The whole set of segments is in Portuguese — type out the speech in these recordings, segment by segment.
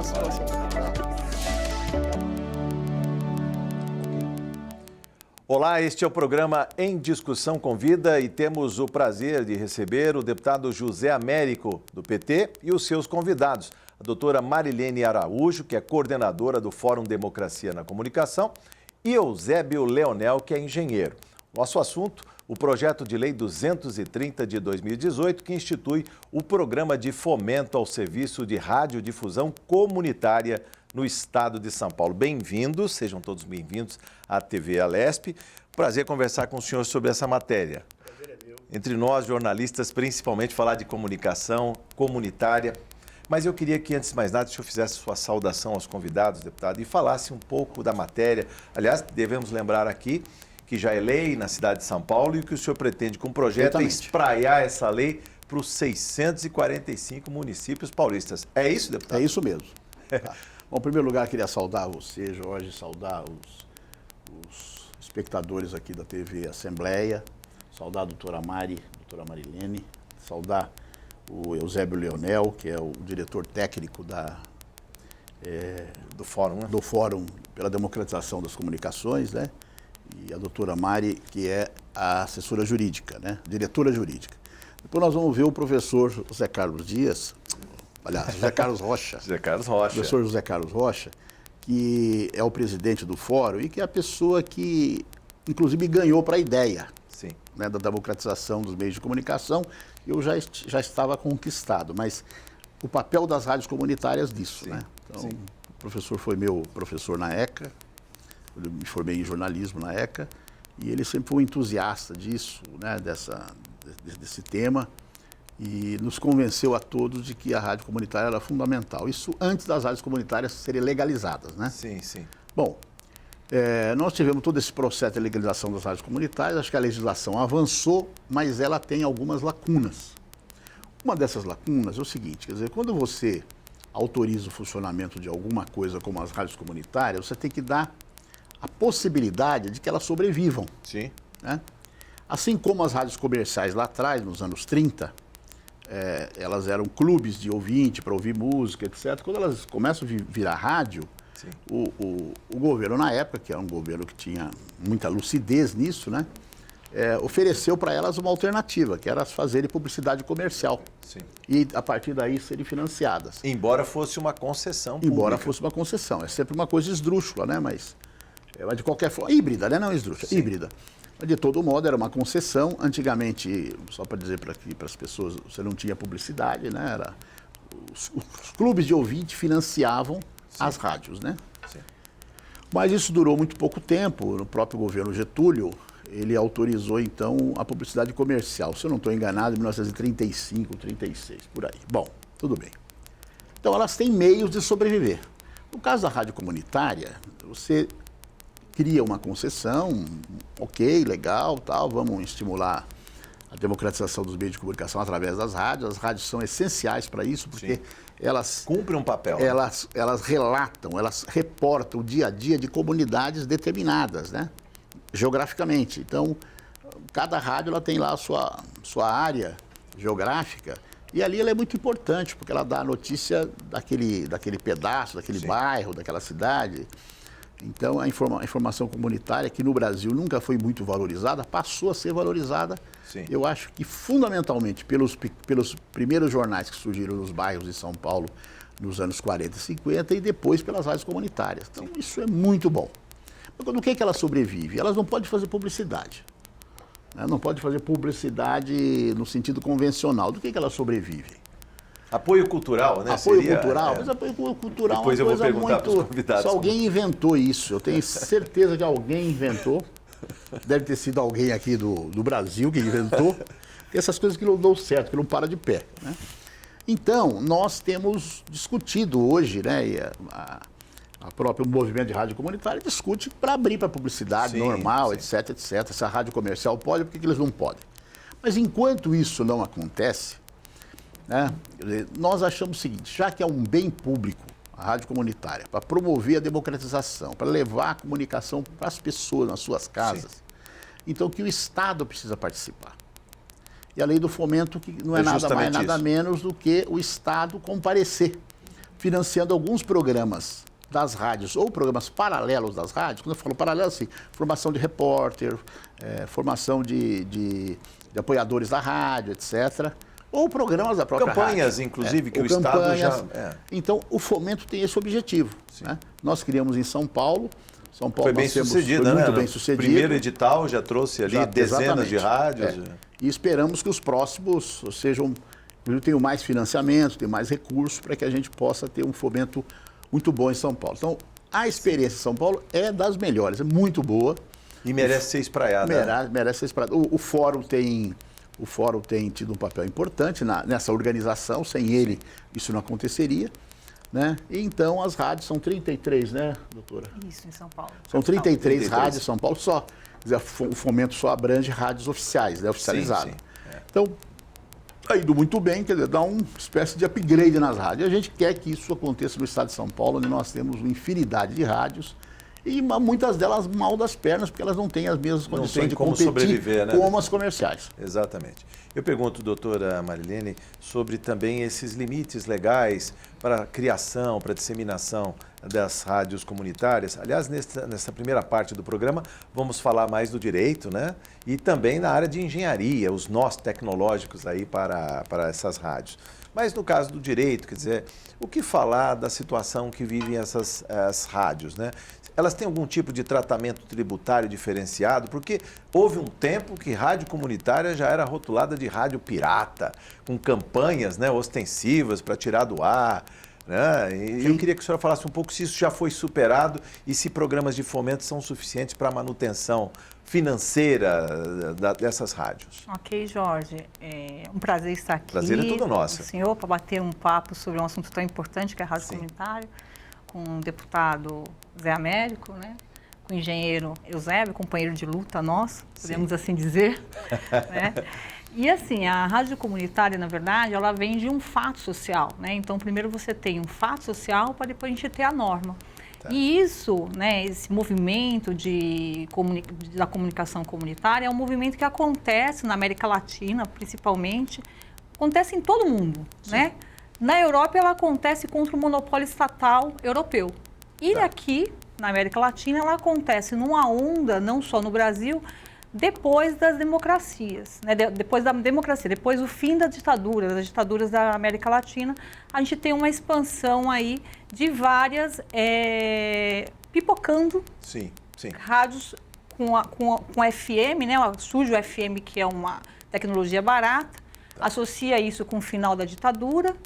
participação. Olá, este é o programa Em Discussão Convida e temos o prazer de receber o deputado José Américo, do PT, e os seus convidados, a doutora Marilene Araújo, que é coordenadora do Fórum Democracia na Comunicação, e Eusébio Leonel, que é engenheiro. Nosso assunto, o projeto de lei 230 de 2018, que institui o Programa de Fomento ao Serviço de Radiodifusão Comunitária no Estado de São Paulo. Bem-vindos, sejam todos bem-vindos à TV Alesp. Prazer conversar com o senhor sobre essa matéria. Prazer é meu. Entre nós, jornalistas, principalmente falar de comunicação comunitária. Mas eu queria que, antes de mais nada, o senhor fizesse sua saudação aos convidados, deputado, e falasse um pouco da matéria. Aliás, devemos lembrar aqui que já é lei na cidade de São Paulo e que o senhor pretende, com o projeto, é espraiar essa lei para os 645 municípios paulistas. É isso, deputado? É isso mesmo. Tá. Bom, em primeiro lugar, queria saudar você, Jorge, saudar os espectadores aqui da TV Assembleia, saudar a doutora Marilene, saudar o Eusébio Leonel, que é o diretor técnico do Fórum, né? Do Fórum pela Democratização das Comunicações, né? E a doutora Mari, que é a assessora jurídica, né? Diretora jurídica. Depois nós vamos ver o professor José Carlos Dias, aliás, José Carlos Rocha. José Carlos Rocha. Professor José Carlos Rocha, que é o presidente do Fórum e que é a pessoa que, inclusive, ganhou para a ideia, sim, né, da democratização dos meios de comunicação. Eu já estava conquistado, mas o papel das rádios comunitárias disso, sim, né? Então, sim. O professor foi meu professor na ECA, eu me formei em jornalismo na ECA, e ele sempre foi um entusiasta disso, né, desse tema, e nos convenceu a todos de que a rádio comunitária era fundamental. Isso antes das rádios comunitárias serem legalizadas, né? Sim, sim. Bom, nós tivemos todo esse processo de legalização das rádios comunitárias, acho que a legislação avançou, mas ela tem algumas lacunas. Uma dessas lacunas é o seguinte, quer dizer, quando você autoriza o funcionamento de alguma coisa como as rádios comunitárias, você tem que dar a possibilidade de que elas sobrevivam. Sim. Né? Assim como as rádios comerciais lá atrás, nos anos 30, elas eram clubes de ouvinte para ouvir música, etc. Quando elas começam a virar rádio, o governo na época, que era um governo que tinha muita lucidez nisso, né, ofereceu para elas uma alternativa, que era fazerem publicidade comercial. Sim. E a partir daí serem financiadas. Embora fosse uma concessão pública. Embora fosse uma concessão. É sempre uma coisa esdrúxula, né? Mas de qualquer forma, híbrida, né? Não esdrúxula, sim, híbrida. Mas de todo modo era uma concessão. Antigamente, só para dizer para as pessoas, você não tinha publicidade, né? Os clubes de ouvinte financiavam, sim, as rádios, né? Sim. Mas isso durou muito pouco tempo. No próprio governo Getúlio, ele autorizou, então, a publicidade comercial. Se eu não estou enganado, em 1935, 36, por aí. Bom, tudo bem. Então, elas têm meios de sobreviver. No caso da rádio comunitária, você cria uma concessão, ok, legal, tal, vamos estimular a democratização dos meios de comunicação através das rádios. As rádios são essenciais para isso, porque sim, elas cumprem um papel. Elas relatam, elas reportam o dia a dia de comunidades determinadas, né? Geograficamente. Então, cada rádio ela tem lá a sua área geográfica e ali ela é muito importante, porque ela dá a notícia daquele pedaço, daquele, sim, bairro, daquela cidade. Então, a informação comunitária, que no Brasil nunca foi muito valorizada, passou a ser valorizada, sim, eu acho que fundamentalmente pelos primeiros jornais que surgiram nos bairros de São Paulo nos anos 40 e 50 e depois pelas rádios comunitárias. Então, sim, isso é muito bom. Mas do que ela sobrevive? Elas não podem fazer publicidade. Né? Não pode fazer publicidade no sentido convencional. Do que elas sobrevivem? Apoio cultural, né? Apoio cultural, mas apoio cultural depois é uma eu vou coisa perguntar para os convidados. Se alguém inventou isso, eu tenho certeza que alguém inventou. Deve ter sido alguém aqui do Brasil que inventou. Essas coisas que não dão certo, que não para de pé. Né? Então, nós temos discutido hoje, né? A própria movimento de rádio comunitária discute para abrir para publicidade, sim, normal, sim, etc, etc. Se a rádio comercial pode, por que eles não podem? Mas enquanto isso não acontece, né, nós achamos o seguinte, já que é um bem público, a rádio comunitária, para promover a democratização, para levar a comunicação para as pessoas nas suas casas, sim, então que o Estado precisa participar. E a lei do fomento, que não é nada mais, nada menos do que o Estado comparecer financiando alguns programas das rádios, ou programas paralelos das rádios. Quando eu falo paralelo, assim, formação de repórter, formação de apoiadores da rádio, etc., ou programas da própria campanhas, rádio. inclusive, que o Estado já... Então, o fomento tem esse objetivo. Né? Nós criamos em São Paulo. São Paulo foi bem sucedida, né? Muito bem sucedido. O primeiro edital já trouxe ali dezenas de rádios. E esperamos que os próximos sejam... tenham mais financiamento, tenham mais recursos para que a gente possa ter um fomento muito bom em São Paulo. Então, a experiência em São Paulo é das melhores, é muito boa. E merece ser espraiada. Merece ser espraiada. O Fórum tem tido um papel importante nessa organização, sem ele isso não aconteceria. Né? E então as rádios são 33, né, doutora? Isso, em São Paulo. São 33 rádios em São Paulo só. Quer dizer, o fomento só abrange rádios oficiais, né, oficializadas. Então, está indo muito bem, quer dizer, dá uma espécie de upgrade nas rádios. A gente quer que isso aconteça no estado de São Paulo, onde nós temos uma infinidade de rádios, e muitas delas mal das pernas, porque elas não têm as mesmas condições de competir sobreviver, né? como as comerciais. Exatamente. Eu pergunto, doutora Marilene, sobre também esses limites legais para a criação, para a disseminação das rádios comunitárias. Aliás, nessa primeira parte do programa, vamos falar mais do direito, né? E também na área de engenharia, os nós tecnológicos aí para essas rádios. Mas no caso do direito, quer dizer, o que falar da situação que vivem as rádios, né? Elas têm algum tipo de tratamento tributário diferenciado? Porque houve um tempo que rádio comunitária já era rotulada de rádio pirata, com campanhas, né, ostensivas para tirar do ar. Né? E eu queria que a senhora falasse um pouco se isso já foi superado e se programas de fomento são suficientes para a manutenção financeira dessas rádios. Ok, Jorge. É um prazer estar aqui. Prazer é todo nosso. Com o senhor, para bater um papo sobre um assunto tão importante que é a rádio comunitária, com o deputado Zé Américo, né? Com o engenheiro Eusébio, companheiro de luta nosso, podemos assim dizer. Né? E assim, a rádio comunitária, na verdade, ela vem de um fato social, né? Então, primeiro você tem um fato social para depois a gente ter a norma. Tá. E isso, né, esse movimento da comunicação comunitária é um movimento que acontece na América Latina, principalmente, acontece em todo mundo, né? Na Europa, ela acontece contra o monopólio estatal europeu. E aqui, na América Latina, ela acontece numa onda, não só no Brasil, depois das democracias, né? Depois da democracia, depois do fim das ditaduras da América Latina, a gente tem uma expansão aí de várias, pipocando rádios com FM, né? Surge o FM, que é uma tecnologia barata, associa isso com o final da ditadura,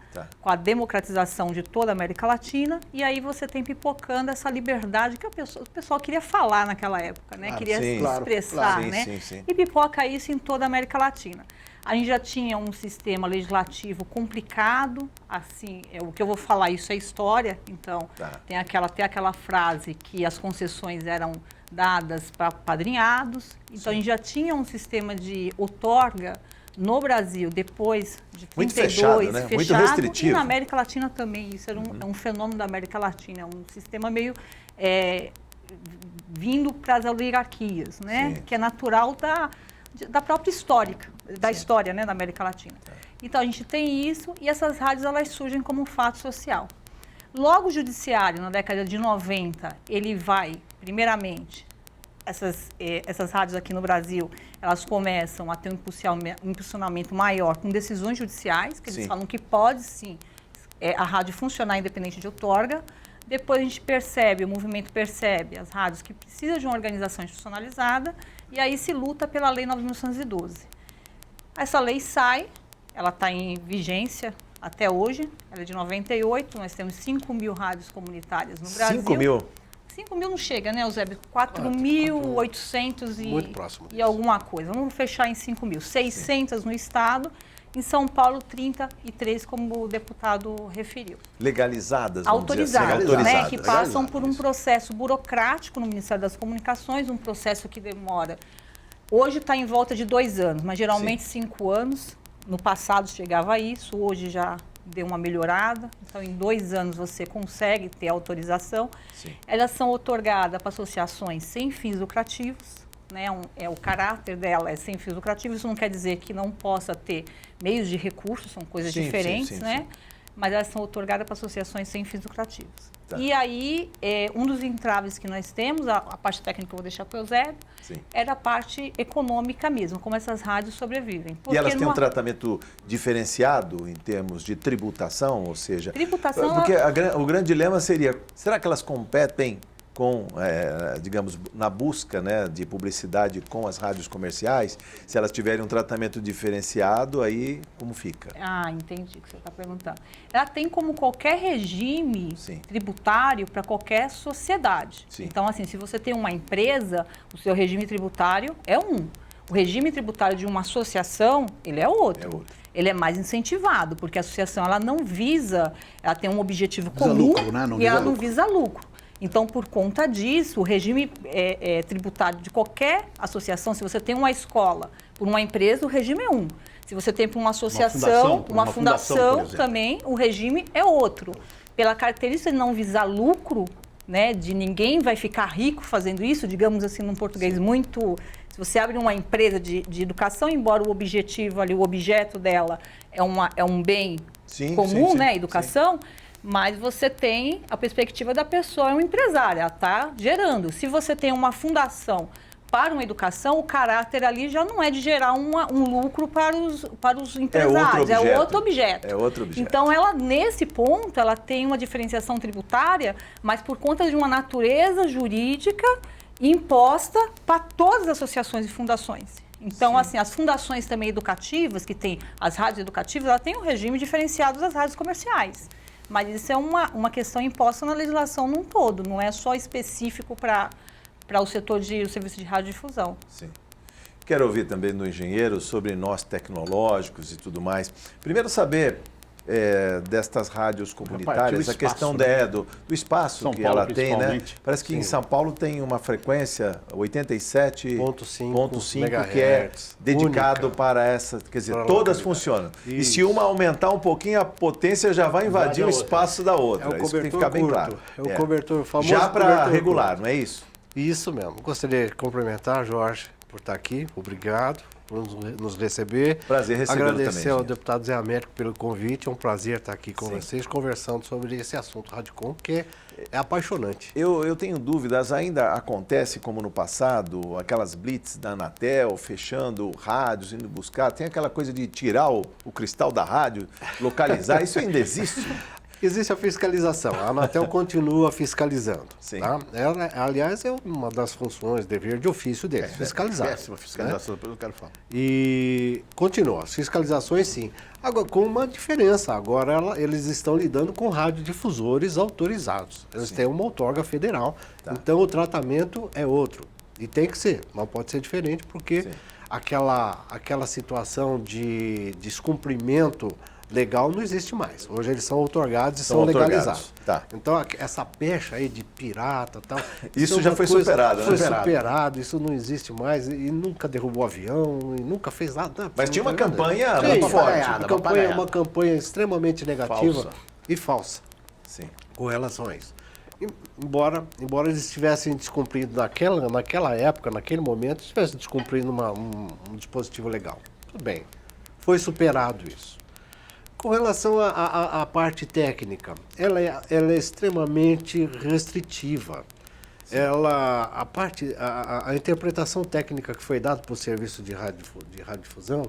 com a democratização de toda a América Latina, e aí você tem pipocando essa liberdade que o pessoal queria falar naquela época, né? Queria se expressar, né? E pipoca isso em toda a América Latina. A gente já tinha um sistema legislativo complicado, assim, o que eu vou falar, isso é história, então tem aquela frase que as concessões eram dadas para padrinhados, então a gente já tinha um sistema de outorga no Brasil, depois de 32, muito fechado, né? Muito restritivo. E na América Latina também, isso era um fenômeno da América Latina, é um sistema meio vindo para as oligarquias, né? Que é natural da própria história, né, da América Latina. Então a gente tem isso e essas rádios elas surgem como um fato social. Logo o judiciário, na década de 90, ele vai, primeiramente, essas rádios aqui no Brasil, elas começam a ter um impulsionamento maior com decisões judiciais, que eles falam que pode sim a rádio funcionar independente de outorga. Depois a gente percebe, o movimento percebe as rádios que precisam de uma organização institucionalizada e aí se luta pela Lei 9.912. Essa lei sai, ela está em vigência até hoje, ela é de 98, nós temos 5.000 rádios comunitárias no Brasil. 5.000? 5.000 não chega, né, Eusébio? 4.800 e alguma coisa. Vamos fechar em 5.000. 600 no estado, em São Paulo 33, como o deputado referiu. Legalizadas, autorizadas, né, que passam por um processo burocrático no Ministério das Comunicações, um processo que demora. Hoje está em volta de 2 anos, mas geralmente 5 anos. No passado chegava a isso, hoje já deu uma melhorada, então em 2 anos você consegue ter autorização. Elas são outorgadas para associações sem fins lucrativos, né? O caráter dela é sem fins lucrativos, isso não quer dizer que não possa ter meios de recurso, são coisas diferentes, né? mas elas são outorgadas para associações sem fins lucrativos. Tá. E aí, um dos entraves que nós temos, a parte técnica eu vou deixar para o Eusébio, era a parte econômica mesmo, como essas rádios sobrevivem. E elas têm um tratamento diferenciado em termos de tributação, ou seja... Tributação... Porque o grande dilema seria, será que elas competem com, digamos, na busca, né, de publicidade com as rádios comerciais? Se elas tiverem um tratamento diferenciado, aí como fica? Ah, entendi o que você está perguntando. Ela tem como qualquer regime tributário para qualquer sociedade. Sim. Então, assim, se você tem uma empresa, o seu regime tributário é um. O regime tributário de uma associação, ele é outro. É outro. Ele é mais incentivado, porque a associação ela não visa, ela tem um objetivo Visa comum lucro, né? Não e visa ela não lucro. visa lucro. Então, por conta disso, o regime tributário de qualquer associação, se você tem uma escola por uma empresa, o regime é um. Se você tem por uma associação, uma fundação por exemplo, também, o regime é outro. Pela característica de não visar lucro, né, de ninguém vai ficar rico fazendo isso, digamos assim, num português muito... Se você abre uma empresa de educação, embora o objetivo ali, o objeto dela é um bem comum, né, educação, mas você tem a perspectiva da pessoa, é um empresário, ela está gerando. Se você tem uma fundação para uma educação, o caráter ali já não é de gerar um lucro para os empresários, é outro objeto. É outro objeto. Então, ela, nesse ponto, ela tem uma diferenciação tributária, mas por conta de uma natureza jurídica imposta para todas as associações e fundações. Então, assim, as fundações também educativas, que tem as rádios educativas, ela tem um regime diferenciado das rádios comerciais. Mas isso é uma questão imposta na legislação num todo, não é só específico para o setor o serviço de radiodifusão. Sim. Quero ouvir também do engenheiro sobre nós tecnológicos e tudo mais. Primeiro saber destas rádios comunitárias, a questão do espaço São que Paulo, ela tem, né? Parece que Sim. em São Paulo tem uma frequência 87,5 que é dedicado para essa, quer dizer, Para todas localidade. funcionam. E Isso. se uma aumentar um pouquinho, a potência já vai invadir o espaço da outra. É o Isso tem que cobertor ficar bem curto. claro. É o cobertor famoso. Já para cobertor regular, curto. não é isso? Isso mesmo. Gostaria de cumprimentar, Jorge, por estar aqui. Obrigado por nos receber. Prazer recebê-lo também, Agradecer ao gente. deputado Zé Américo pelo convite. É um prazer estar aqui com Sim. vocês, conversando sobre esse assunto Radicom, que é apaixonante. Eu tenho dúvidas, ainda acontece como no passado, aquelas blitz da Anatel, fechando rádios, indo buscar, tem aquela coisa de tirar o cristal da rádio, localizar, isso ainda existe? Existe a fiscalização. A Anatel continua fiscalizando. Sim. Tá? Ela, aliás, é uma das funções, dever de ofício deles, fiscalizar. Péssima fiscalização, depois eu quero falar. E continua, as fiscalizações sim. Agora, com uma diferença, agora eles estão lidando com radiodifusores autorizados. Eles têm uma outorga federal, então o tratamento é outro. E tem que ser, não pode ser diferente, porque aquela situação de descumprimento legal não existe mais. Hoje eles são outorgados e são legalizados. Tá. Então, essa pecha aí de pirata e tal... Isso é já uma foi coisa- superado, né? Foi superado, isso não existe mais, e nunca derrubou avião, e nunca fez nada. Mas tinha uma Não tem nada. campanha Sim, muito forte. uma campanha extremamente negativa Falsa. e falsa Sim. com relação a isso. Embora eles estivessem descumprindo naquela época, naquele momento, estivessem descumprindo um dispositivo legal. Tudo bem, foi superado isso. Com relação à parte técnica, ela é extremamente restritiva. A interpretação técnica que foi dada por serviço de radiodifusão,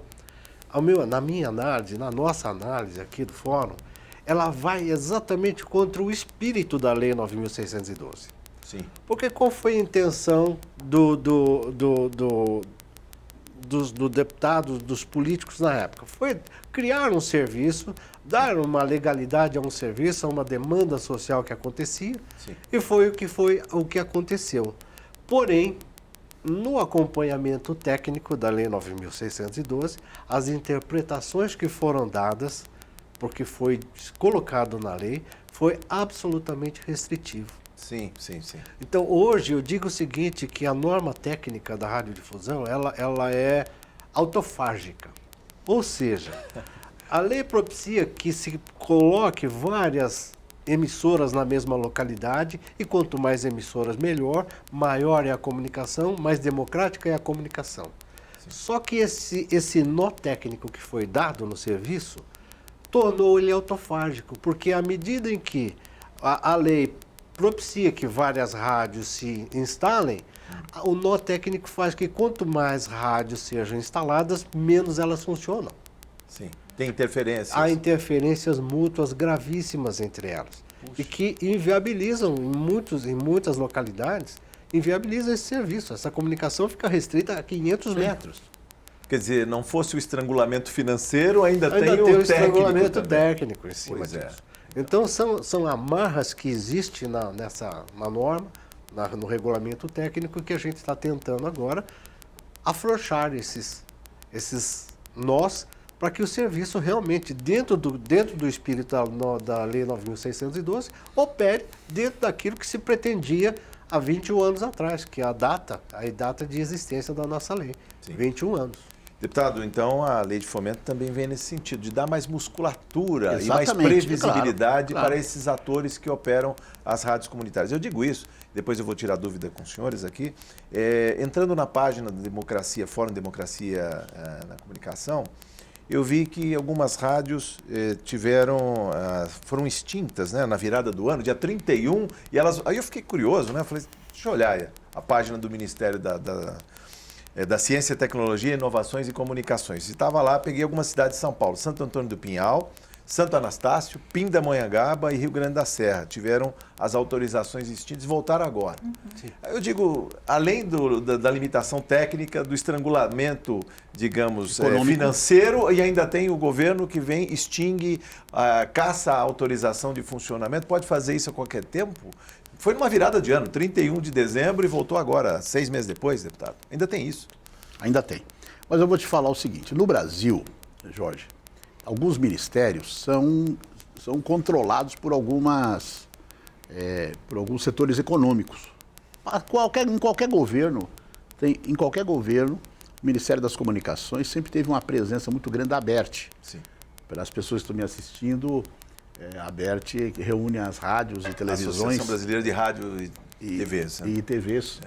na minha análise, na nossa análise aqui do fórum, ela vai exatamente contra o espírito da Lei 9.612. Sim. Porque qual foi a intenção do deputado, dos políticos na época? Foi criar um serviço, dar uma legalidade a um serviço, a uma demanda social que acontecia, Sim. e foi o que aconteceu. Porém, no acompanhamento técnico da Lei 9.612, as interpretações que foram dadas, porque foi colocado na lei, foi absolutamente restritivo. Sim, sim, sim. Então, hoje, eu digo o seguinte, que a norma técnica da radiodifusão, ela é autofágica. Ou seja, a lei propicia que se coloque várias emissoras na mesma localidade, e quanto mais emissoras, melhor, maior é a comunicação, mais democrática é a comunicação. Só que esse nó técnico que foi dado no serviço, tornou ele autofágico, porque à medida em que a lei propicia que várias rádios se instalem, o nó técnico faz que quanto mais rádios sejam instaladas, menos elas funcionam. Sim. Tem interferências. Há interferências mútuas gravíssimas entre elas. E que inviabilizam, em muitas localidades, inviabiliza esse serviço. Essa comunicação fica restrita a 500 metros. Quer dizer, não fosse o estrangulamento financeiro, ainda tem tem o o estrangulamento também. técnico em cima Pois disso. é. Então, são amarras que existem na norma, no regulamento técnico, que a gente está tentando agora afrouxar esses nós, para que o serviço realmente, dentro do espírito da Lei 9.612, opere dentro daquilo que se pretendia há 21 anos atrás, que é a data de existência da nossa lei. Sim. 21 anos. Deputado, então a lei de fomento também vem nesse sentido, de dar mais musculatura e mais Exatamente, previsibilidade claro. para esses atores que operam as rádios comunitárias. Eu digo isso, depois eu vou tirar dúvida com os senhores aqui. Entrando na página da Democracia, Fórum Democracia na Comunicação, eu vi que algumas rádios foram extintas, né, na virada do ano, dia 31, e aí eu fiquei curioso, né? Falei, deixa eu olhar a página do Ministério da Ciência, Tecnologia, Inovações e Comunicações. E estava lá, peguei algumas cidades de São Paulo, Santo Antônio do Pinhal, Santo Anastácio, Pindamonhangaba e Rio Grande da Serra. Tiveram as autorizações extintas e voltaram agora. Eu digo, além da limitação técnica, do estrangulamento, digamos, financeiro, e ainda tem o governo que vem, extingue, caça a autorização de funcionamento, pode fazer isso a qualquer tempo? Foi numa virada de ano, 31 de dezembro, e voltou agora, 6 meses depois, deputado. Ainda tem isso. Ainda tem. Mas eu vou te falar o seguinte, no Brasil, Jorge, alguns ministérios são controlados por alguns setores econômicos. Em qualquer governo, o Ministério das Comunicações sempre teve uma presença muito grande da ABERT. Sim. Para as pessoas que estão me assistindo, a ABERT reúne as rádios e televisões. Associação Brasileira de Rádio e TVs. Né? E TVs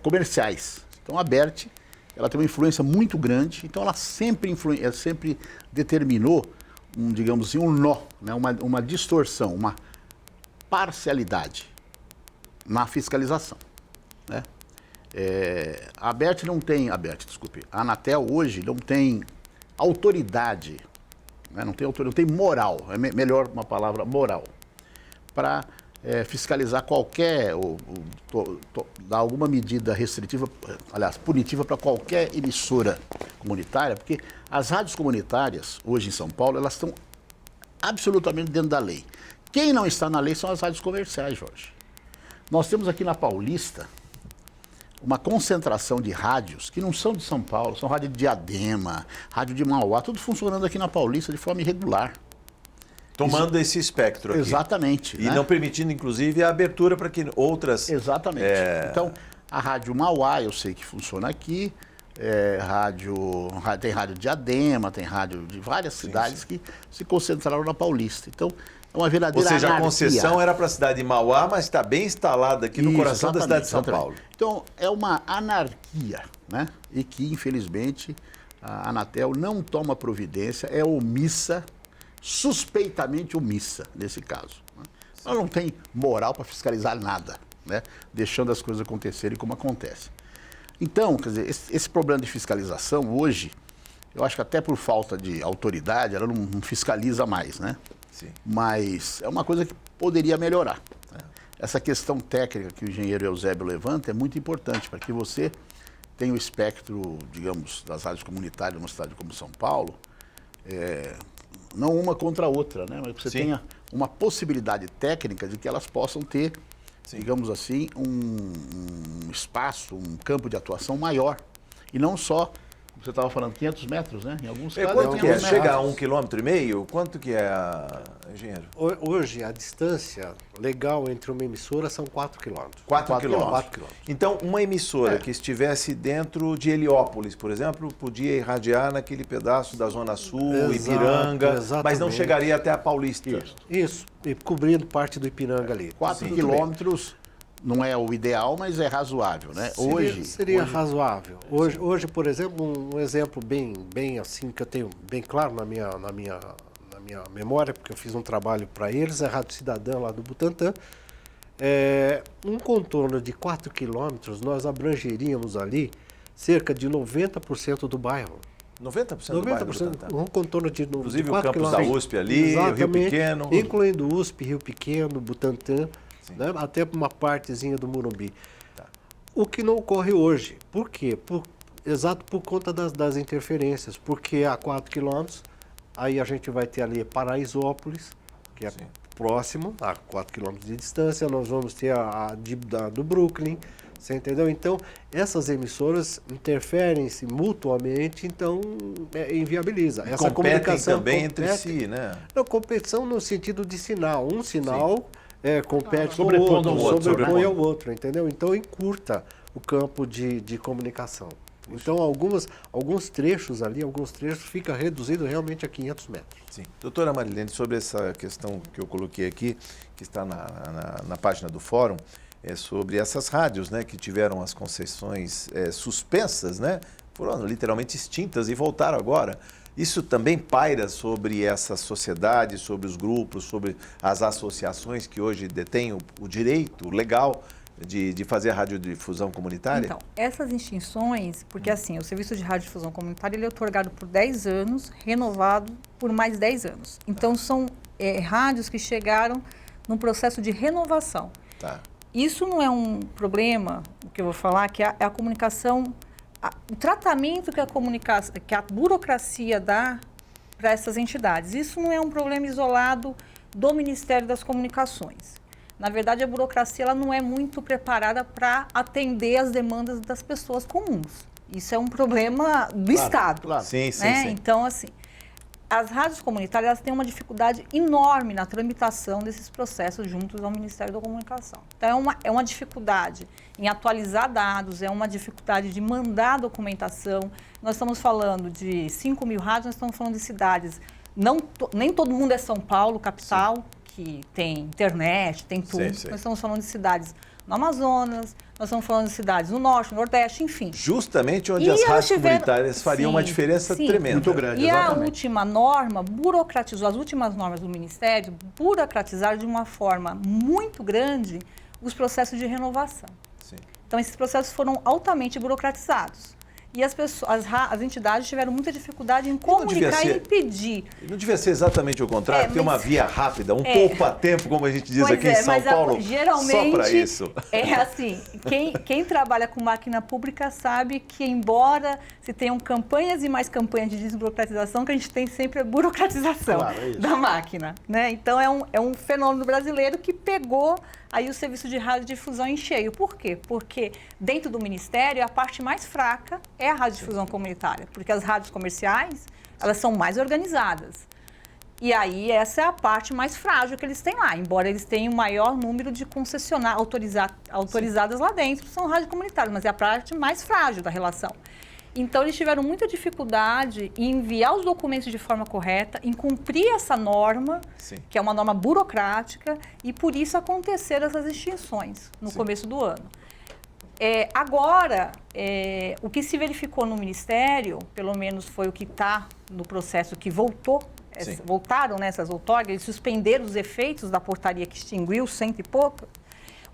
comerciais. Então a ABERT, ela tem uma influência muito grande, então ela sempre determinou, digamos assim, um nó, né? uma distorção, uma parcialidade na fiscalização. Né? A Anatel hoje não tem autoridade, né? não tem moral, é melhor uma palavra moral, para fiscalizar dar alguma medida restritiva, aliás, punitiva para qualquer emissora comunitária, porque as rádios comunitárias, hoje em São Paulo, elas estão absolutamente dentro da lei. Quem não está na lei são as rádios comerciais, Jorge. Nós temos aqui na Paulista uma concentração de rádios que não são de São Paulo, são rádio de Diadema, rádio de Mauá, tudo funcionando aqui na Paulista de forma irregular. Tomando esse espectro aqui. Exatamente. E né? não permitindo, inclusive, a abertura para que outras... Exatamente. Então, a Rádio Mauá, eu sei que funciona aqui, tem rádio de Diadema, tem rádio de várias cidades que se concentraram na Paulista. Então, é uma verdadeira anarquia. A concessão era para a cidade de Mauá, mas está bem instalada aqui no coração da cidade de São Paulo. Então, é uma anarquia, né? E que, infelizmente, a Anatel não toma providência, é omissa, suspeitamente omissa, nesse caso. Né? Ela não tem moral para fiscalizar nada, né? Deixando as coisas acontecerem como acontece. Então, quer dizer, esse problema de fiscalização, hoje, eu acho que até por falta de autoridade, ela não fiscaliza mais, né? Sim. Mas é uma coisa que poderia melhorar. Né? Essa questão técnica que o engenheiro Eusébio levanta é muito importante para que você tenha o espectro, digamos, das rádios comunitárias numa cidade como São Paulo, não uma contra a outra, né? Mas que você tenha uma possibilidade técnica de que elas possam ter, digamos assim, um espaço, um campo de atuação maior. E não só, você estava falando, 500 metros, né? Em alguns casos. Quanto que é? Chega a 1,5 km? Quanto que é, engenheiro? Hoje, a distância legal entre uma emissora são 4 km. 4 km. Então, uma emissora É. que estivesse dentro de Heliópolis, por exemplo, podia irradiar naquele pedaço da Zona Sul, Exato, Ipiranga, mas não exatamente. chegaria até a Paulista. Isso, e cobrindo parte do Ipiranga ali. 4 Sim. quilômetros não é o ideal, mas é razoável, né? Seria razoável. Hoje, por exemplo, um exemplo bem assim que eu tenho bem claro na minha minha memória, porque eu fiz um trabalho para eles, a Rádio Cidadã lá do Butantã. Um contorno de 4 quilômetros, nós abrangeríamos ali cerca de 90% do bairro. 90% do bairro do Butantã. Um contorno de Inclusive de o 4 campus da quilômetros. USP ali, o Rio Pequeno. Incluindo USP, Rio Pequeno, Butantã, né, até uma partezinha do Morumbi. Tá. O que não ocorre hoje. Por quê? Exato por conta das interferências. Porque a 4 quilômetros, aí a gente vai ter ali Paraisópolis, que é próximo, a 4 quilômetros de distância. Nós vamos ter do Brooklyn. Você entendeu? Então, essas emissoras interferem-se mutuamente, então inviabiliza. E essa competem comunicação também entre si, né? Não, competição no sentido de sinal. Um sinal compete com o Sobrepondo outro, ao outro, sobrepõe ao outro, entendeu? Então, encurta o campo de comunicação. Então, alguns trechos ali, fica reduzido realmente a 500 metros. Sim. Doutora Marilene, sobre essa questão que eu coloquei aqui, que está na página do fórum, sobre essas rádios, né, que tiveram as concessões suspensas, né, foram literalmente extintas e voltaram agora. Isso também paira sobre essa sociedade, sobre os grupos, sobre as associações que hoje detêm o direito legal de fazer a radiodifusão comunitária? Então, essas extinções, porque assim, o serviço de radiodifusão comunitária ele é otorgado por 10 anos, renovado por mais 10 anos. Então, são rádios que chegaram num processo de renovação. Tá. Isso não é um problema, o que eu vou falar, que é a comunicação, o tratamento que a burocracia dá para essas entidades. Isso não é um problema isolado do Ministério das Comunicações. Na verdade, a burocracia ela não é muito preparada para atender as demandas das pessoas comuns. Isso é um problema do Estado. Claro. Sim. Então, assim, as rádios comunitárias elas têm uma dificuldade enorme na tramitação desses processos juntos ao Ministério da Comunicação. Então, é uma dificuldade em atualizar dados, é uma dificuldade de mandar documentação. Nós estamos falando de 5 mil rádios, nós estamos falando de cidades. Nem todo mundo é São Paulo, capital, que tem internet, tem tudo. Sim. Nós estamos falando de cidades no Amazonas, nós estamos falando de cidades no Norte, no Nordeste, enfim. Justamente onde as rádios comunitárias fariam uma diferença tremenda. Muito grande, E exatamente. a última norma burocratizou, as últimas normas do Ministério burocratizaram de uma forma muito grande os processos de renovação. Sim. Então, esses processos foram altamente burocratizados. E as entidades tiveram muita dificuldade em comunicar e pedir. Não devia ser exatamente o contrário, ter uma via rápida, um poupa-tempo, como a gente diz Pois aqui em São Paulo, geralmente, só para isso. É assim, quem trabalha com máquina pública sabe que, embora se tenham campanhas e mais campanhas de desburocratização, que a gente tem sempre a burocratização da máquina. Né? Então, é um fenômeno brasileiro que pegou aí o serviço de radiodifusão em cheio. Por quê? Porque dentro do Ministério, a parte mais fraca é a radiodifusão comunitária, porque as rádios comerciais, elas são mais organizadas. E aí, essa é a parte mais frágil que eles têm lá, embora eles tenham o maior número de concessionárias autorizadas lá dentro, são rádios comunitárias, mas é a parte mais frágil da relação. Então, eles tiveram muita dificuldade em enviar os documentos de forma correta, em cumprir essa norma, que é uma norma burocrática, e por isso aconteceram essas extinções no começo do ano. Agora, o que se verificou no Ministério, pelo menos foi o que está no processo que voltaram nessas outorgas, eles suspenderam os efeitos da portaria que extinguiu 100 e pouco.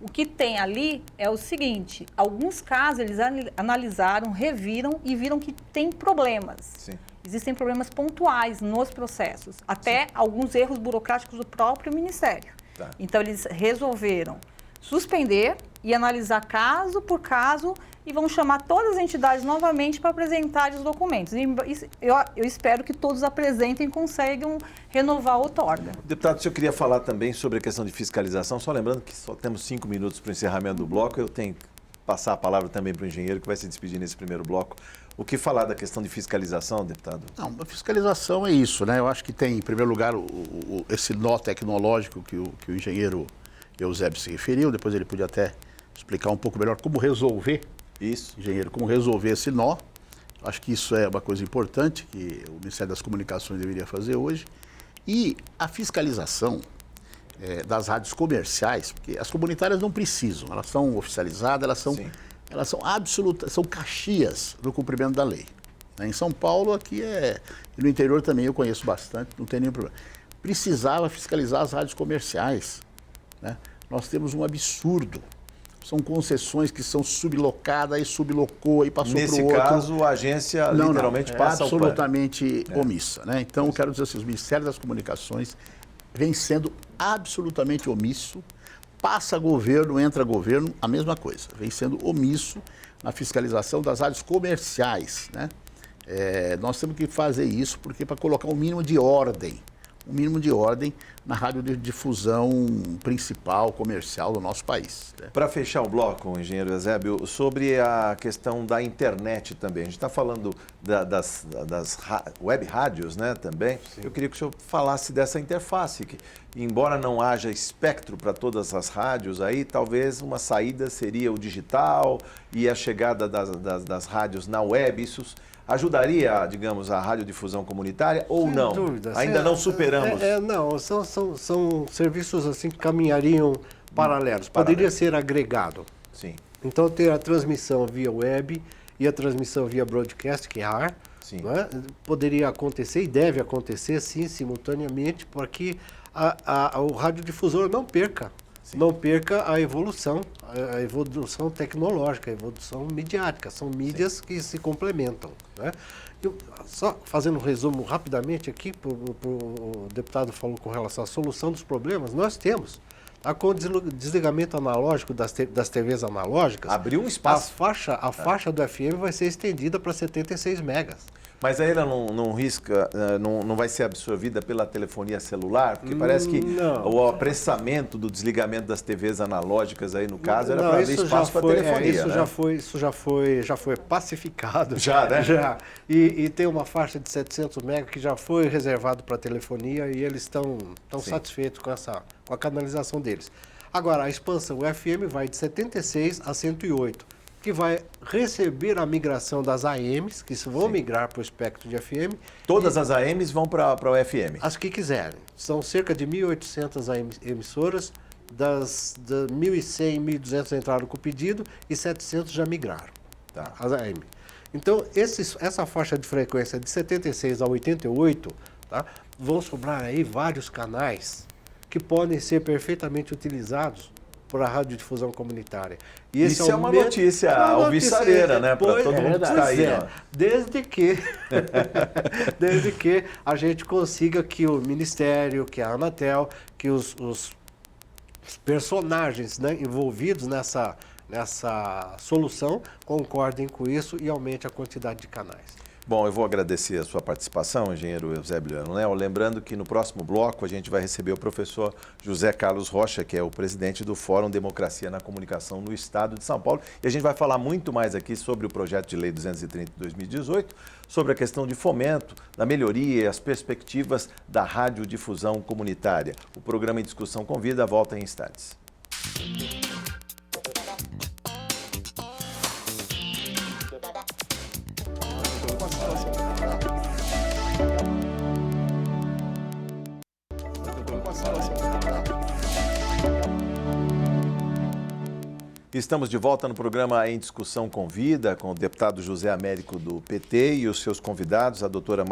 O que tem ali é o seguinte, alguns casos eles analisaram, reviram e viram que tem problemas. Sim. Existem problemas pontuais nos processos, até alguns erros burocráticos do próprio Ministério. Tá. Então, eles resolveram suspender e analisar caso por caso e vão chamar todas as entidades novamente para apresentarem os documentos. E eu espero que todos apresentem e consigam renovar a outorga. Deputado, se eu queria falar também sobre a questão de fiscalização, só lembrando que só temos 5 minutos para o encerramento do bloco, eu tenho que passar a palavra também para o engenheiro que vai se despedir nesse primeiro bloco. O que falar da questão de fiscalização, deputado? Não, a fiscalização é isso, né? Eu acho que tem, em primeiro lugar, esse nó tecnológico que o engenheiro Eusébio se referiu, depois ele podia até explicar um pouco melhor como resolver, engenheiro, como resolver esse nó. Acho que isso é uma coisa importante que o Ministério das Comunicações deveria fazer hoje. E a fiscalização das rádios comerciais, porque as comunitárias não precisam, elas são oficializadas, elas são absolutas, são caxias no cumprimento da lei. Em São Paulo, aqui e no interior também eu conheço bastante, não tem nenhum problema. Precisava fiscalizar as rádios comerciais, né? Nós temos um absurdo. São concessões que são sublocadas, aí sublocou, aí passou para o outro. Nesse caso, a agência literalmente passa ao pano. Absolutamente omissa, né? Então, eu quero dizer assim, o Ministério das Comunicações vem sendo absolutamente omisso. Passa governo, entra governo, a mesma coisa. Vem sendo omisso na fiscalização das rádios comerciais, né? Nós temos que fazer isso porque para colocar um mínimo de ordem na rádio de difusão principal, comercial do nosso país, né? Para fechar o bloco, engenheiro Eusébio, sobre a questão da internet também. A gente está falando das web rádios, né, também. Sim. Eu queria que o senhor falasse dessa interface, que embora não haja espectro para todas as rádios aí, talvez uma saída seria o digital e a chegada das rádios na web. Isso ajudaria, digamos, a radiodifusão comunitária ou sem não? Dúvida. Ainda não superamos? Não, são serviços assim que caminhariam paralelos. Poderia ser agregado. Sim. Então, ter a transmissão via web e a transmissão via broadcast, que é ar, né? Poderia acontecer e deve acontecer, sim, simultaneamente, para que o radiodifusor não perca. Sim. Não perca a evolução tecnológica, a evolução midiática. São mídias que se complementam, né? Só fazendo um resumo rapidamente aqui, o deputado falou com relação à solução dos problemas, nós temos. Com o desligamento analógico das TVs analógicas, abriu um espaço. A faixa do FM vai ser estendida para 76 megas. Mas aí ela não vai ser absorvida pela telefonia celular? Porque parece que o apressamento do desligamento das TVs analógicas aí, no caso, era para abrir espaço para a telefonia. Isso já foi pacificado. Já, né? Já. E tem uma faixa de 700 megas que já foi reservado para a telefonia e eles estão satisfeitos com a canalização deles. Agora, a expansão, o FM vai de 76 a 108. Que vai receber a migração das AMs, que vão migrar para o espectro de FM. Todas as AMs vão para o FM? As que quiserem. São cerca de 1.800 emissoras, das 1.100, 1.200 entraram com o pedido e 700 já migraram, as AM. Então, essa faixa de frequência de 76 a 88, vão sobrar aí vários canais que podem ser perfeitamente utilizados para a radiodifusão comunitária. E isso é uma notícia alvissareira, né? Para todo mundo que está aí. Desde que a gente consiga que o Ministério, que a Anatel, que os personagens, né, envolvidos nessa solução concordem com isso e aumente a quantidade de canais. Bom, eu vou agradecer a sua participação, engenheiro Eusébio Leonel. Lembrando que no próximo bloco a gente vai receber o professor José Carlos Rocha, que é o presidente do Fórum Democracia na Comunicação no Estado de São Paulo. E a gente vai falar muito mais aqui sobre o projeto de lei 230 de 2018, sobre a questão de fomento, da melhoria e as perspectivas da radiodifusão comunitária. O programa Em Discussão Convida volta em instantes. Estamos de volta no programa Em Discussão Convida, com o deputado José Américo do PT e os seus convidados, a doutora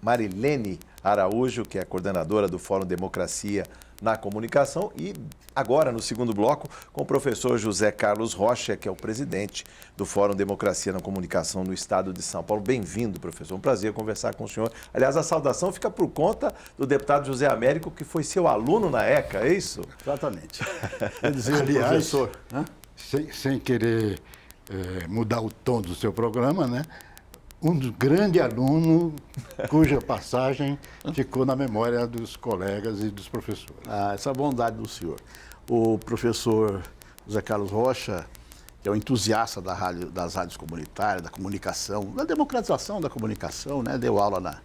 Marilene Araújo, que é coordenadora do Fórum Democracia na Comunicação, e agora, no segundo bloco, com o professor José Carlos Rocha, que é o presidente do Fórum Democracia na Comunicação no Estado de São Paulo. Bem-vindo, professor. Um prazer conversar com o senhor. Aliás, a saudação fica por conta do deputado José Américo, que foi seu aluno na ECA, é isso? Exatamente. Quer dizer, aliás, professor, sem querer mudar o tom do seu programa, né? Um grande aluno cuja passagem ficou na memória dos colegas e dos professores. Essa bondade do senhor. O professor José Carlos Rocha, que é um entusiasta das rádios comunitárias, da comunicação, da democratização da comunicação, né? Deu aula na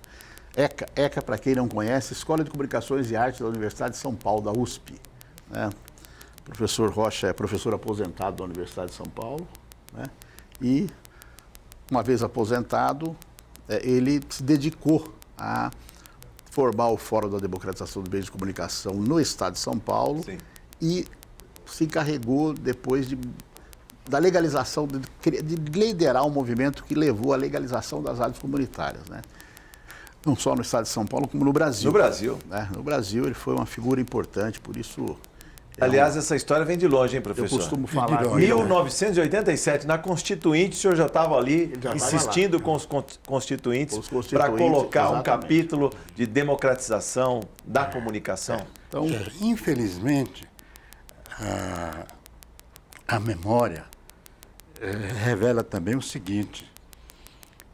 ECA. ECA, para quem não conhece, Escola de Comunicações e Artes da Universidade de São Paulo, da USP, né? O professor Rocha é professor aposentado da Universidade de São Paulo, né? E, uma vez aposentado, ele se dedicou a formar o Fórum da Democratização dos Meios de Comunicação no Estado de São Paulo. Sim. E se encarregou, depois de da legalização, de liderar um movimento que levou à legalização das rádios comunitárias, né? Não só no estado de São Paulo, como no Brasil. No Brasil. Né? No Brasil ele foi uma figura importante, por isso... Aliás, essa história vem de longe, hein, professor? Eu costumo falar... 1987, na Constituinte, o senhor já estava ali insistindo com os constituintes para colocar um capítulo de democratização da comunicação. Então, infelizmente, a memória revela também o seguinte,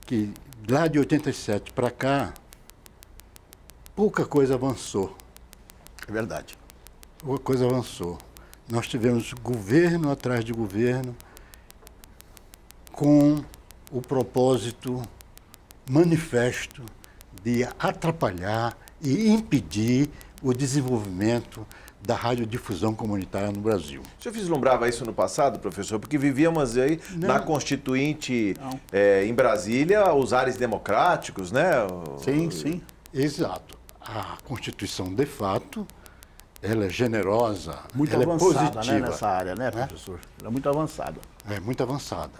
que lá de 87 para cá, pouca coisa avançou. é verdade. Pouca coisa avançou. Nós tivemos governo atrás de governo com o propósito manifesto de atrapalhar e impedir o desenvolvimento da radiodifusão comunitária no Brasil. O senhor vislumbrava isso no passado, professor? Porque vivíamos aí na Constituinte, em Brasília, os ares democráticos, né? Sim, sim. Exato. A Constituição, de fato, ela é generosa, Muito ela avançada, é positiva. né, nessa área, né, professor? Ela é muito avançada. É muito avançada.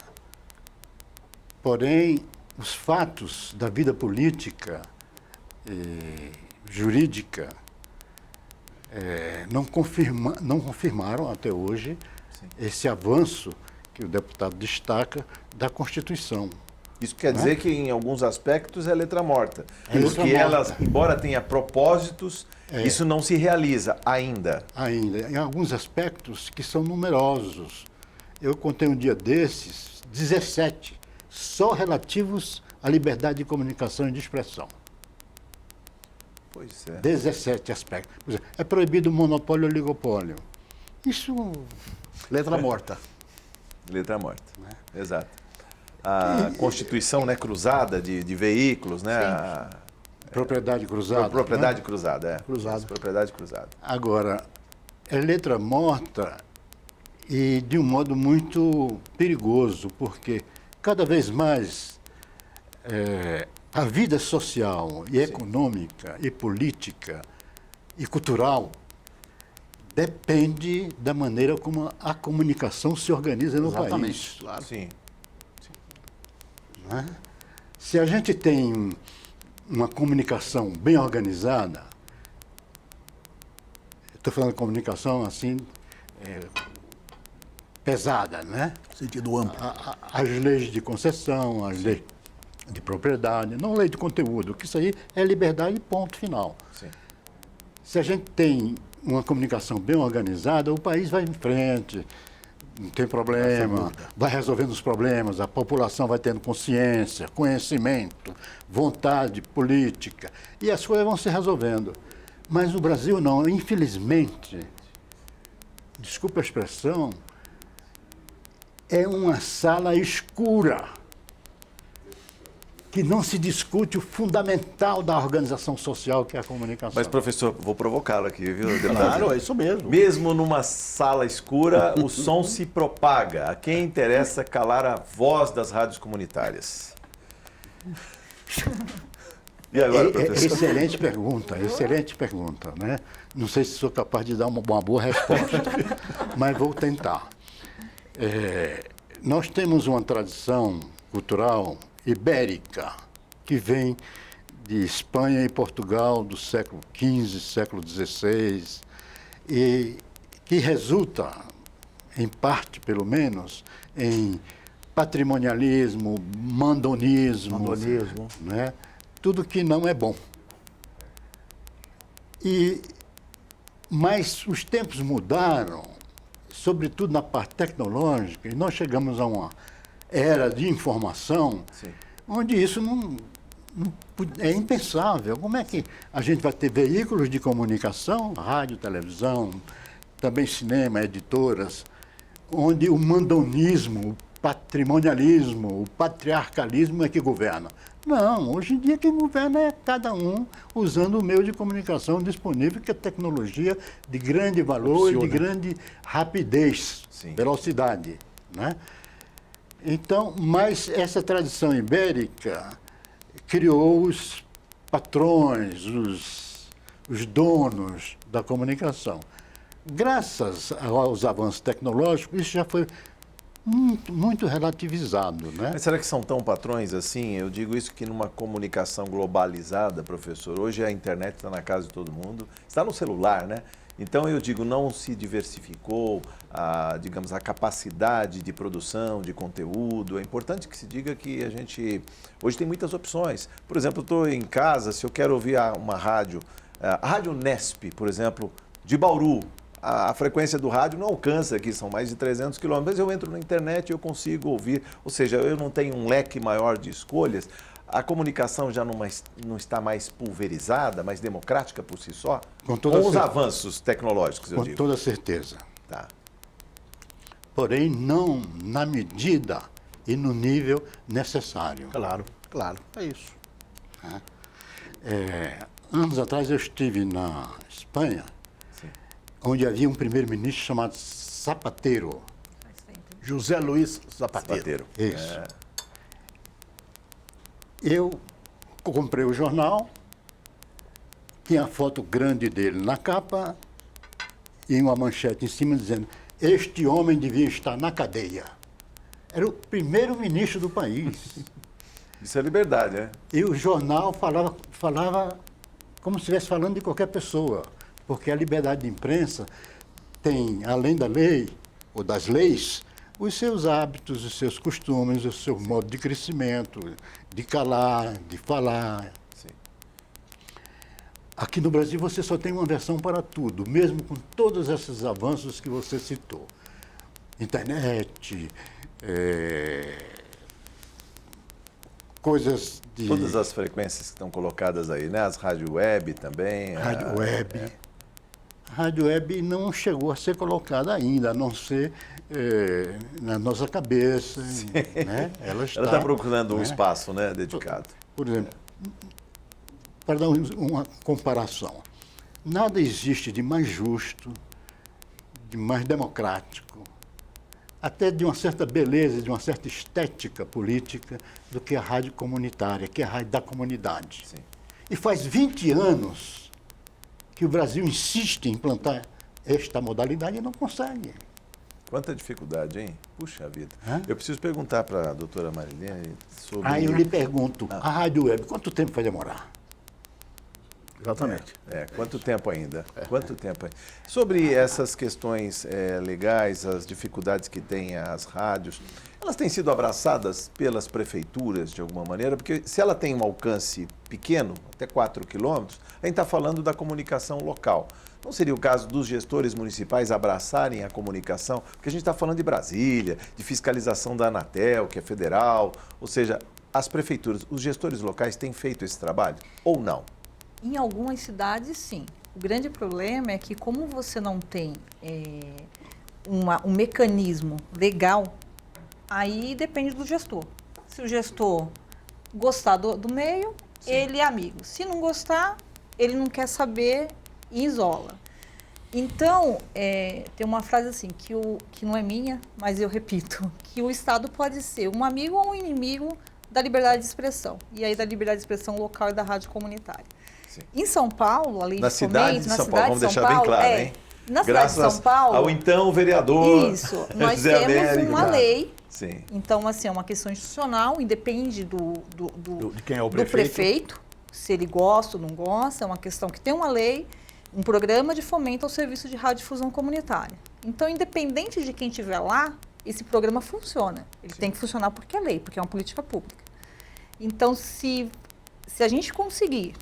Porém, os fatos da vida política e jurídica não confirmaram até hoje esse avanço que o deputado destaca da Constituição. Isso quer dizer que, em alguns aspectos, é letra morta. É letra Porque ela, morta. embora tenha propósitos, isso não se realiza ainda. Ainda, em alguns aspectos que são numerosos. Eu contei um dia desses, 17, só relativos à liberdade de comunicação e de expressão. Pois é. 17 aspectos. Por exemplo, é proibido o monopólio e o oligopólio. Isso Letra morta. Letra morta. Exato. A Constituição, né, cruzada de veículos, né? propriedade cruzada. Propriedade né? cruzada, Cruzado. Propriedade cruzada. Agora, é letra morta e de um modo muito perigoso, porque cada vez mais a vida social e econômica e política e cultural depende da maneira como a comunicação se organiza no país. Claro. Sim. Né? Se a gente tem uma comunicação bem organizada, estou falando de comunicação assim, pesada, né? Sentido amplo. As leis de concessão, as leis de propriedade, não lei de conteúdo, que isso aí é liberdade, ponto final. Sim. Se a gente tem uma comunicação bem organizada, o país vai em frente, não tem problema, vai resolvendo os problemas, a população vai tendo consciência, conhecimento, vontade política, e as coisas vão se resolvendo. Mas no Brasil não, infelizmente, desculpa a expressão, é uma sala escura, que não se discute o fundamental da organização social, que é a comunicação. Mas, professor, vou provocá-lo aqui, viu? Claro, é isso mesmo. Mesmo numa sala escura, o som se propaga. A quem interessa calar a voz das rádios comunitárias? E agora, professor? Excelente pergunta, né? Não sei se sou capaz de dar uma boa resposta, mas vou tentar. Nós temos uma tradição cultural ibérica, que vem de Espanha e Portugal do século XV, século XVI, e que resulta, em parte pelo menos, em patrimonialismo, mandonismo. Né? Tudo que não é bom. Mas os tempos mudaram, sobretudo na parte tecnológica, e nós chegamos a uma era de informação, Sim. onde isso é impensável. Como é que a gente vai ter veículos de comunicação, rádio, televisão, também cinema, editoras, onde o mandonismo, o patrimonialismo, o patriarcalismo é que governa? Não, hoje em dia quem governa é cada um usando o meio de comunicação disponível, que é tecnologia de grande valor e de grande rapidez, Sim. velocidade, né? Então, mas essa tradição ibérica criou os patrões, os donos da comunicação. Graças aos avanços tecnológicos, isso já foi muito relativizado, né? Mas será que são tão patrões assim? Eu digo isso que numa comunicação globalizada, professor, hoje a internet está na casa de todo mundo, está no celular, né? Então eu digo, não se diversificou digamos, a capacidade de produção, de conteúdo. É importante que se diga que a gente hoje tem muitas opções. Por exemplo, eu estou em casa, se eu quero ouvir uma rádio, a Rádio Nesp, por exemplo, de Bauru, a frequência do rádio não alcança aqui, são mais de 300 quilômetros, mas eu entro na internet e eu consigo ouvir, ou seja, eu não tenho um leque maior de escolhas. A comunicação já não está mais pulverizada, mais democrática por si só? Com toda os avanços tecnológicos, eu digo. Com toda certeza. Tá. Porém, não na medida e no nível necessário. Claro, claro, é isso. Anos atrás eu estive na Espanha, Sim. onde havia um primeiro-ministro chamado Zapatero. José Luiz Zapatero. Isso. Eu comprei o jornal, tinha a foto grande dele na capa e uma manchete em cima dizendo: este homem devia estar na cadeia. Era o primeiro-ministro do país. Isso é liberdade, né? E o jornal falava como se estivesse falando de qualquer pessoa, porque a liberdade de imprensa tem, além da lei, ou das leis, os seus hábitos, os seus costumes, o seu modo de crescimento, de calar, de falar. Sim. Aqui no Brasil você só tem uma versão para tudo, mesmo com todos esses avanços que você citou. Internet, coisas de... Todas as frequências que estão colocadas aí, né? As rádio web também. Rádio web. Rádio web não chegou a ser colocada ainda, a não ser na nossa cabeça. Né? Ela está procurando um né? espaço, né, dedicado. Por exemplo, para dar uma comparação, nada existe de mais justo, de mais democrático, até de uma certa beleza, de uma certa estética política, do que a rádio comunitária, que é a rádio da comunidade. Sim. E faz 20 anos que o Brasil insiste em implantar esta modalidade e não consegue. Quanta dificuldade, hein? Puxa vida. Hã? Eu preciso perguntar para a doutora Marilene sobre... Aí eu lhe pergunto, a rádio web, quanto tempo vai demorar? Exatamente. Quanto tempo ainda? Quanto tempo ainda? Sobre essas questões legais, as dificuldades que têm as rádios, elas têm sido abraçadas pelas prefeituras de alguma maneira? Porque se ela tem um alcance pequeno, até 4 quilômetros, a gente está falando da comunicação local. Não seria o caso dos gestores municipais abraçarem a comunicação? Porque a gente está falando de Brasília, de fiscalização da Anatel, que é federal, ou seja, as prefeituras, os gestores locais têm feito esse trabalho ou não? Em algumas cidades, sim. O grande problema é que, como você não tem um mecanismo legal, aí depende do gestor. Se o gestor gostar do meio, sim, ele é amigo. Se não gostar, ele não quer saber e isola. Então, tem uma frase assim, que não é minha, mas eu repito, que o Estado pode ser um amigo ou um inimigo da liberdade de expressão. E aí da liberdade de expressão local e da rádio comunitária. Em São Paulo, além de cidade de São Paulo, vamos deixar bem claro, hein? Na cidade de São Paulo, ao então vereador. Isso, nós José temos Américo, uma lei. Sim. Então, assim, é uma questão institucional, independe De quem é o do prefeito, se ele gosta ou não gosta, é uma questão que tem uma lei, um programa de fomento ao serviço de radiodifusão comunitária. Então, independente de quem estiver lá, esse programa funciona. Ele tem que funcionar porque é lei, porque é uma política pública. Então, se a gente conseguir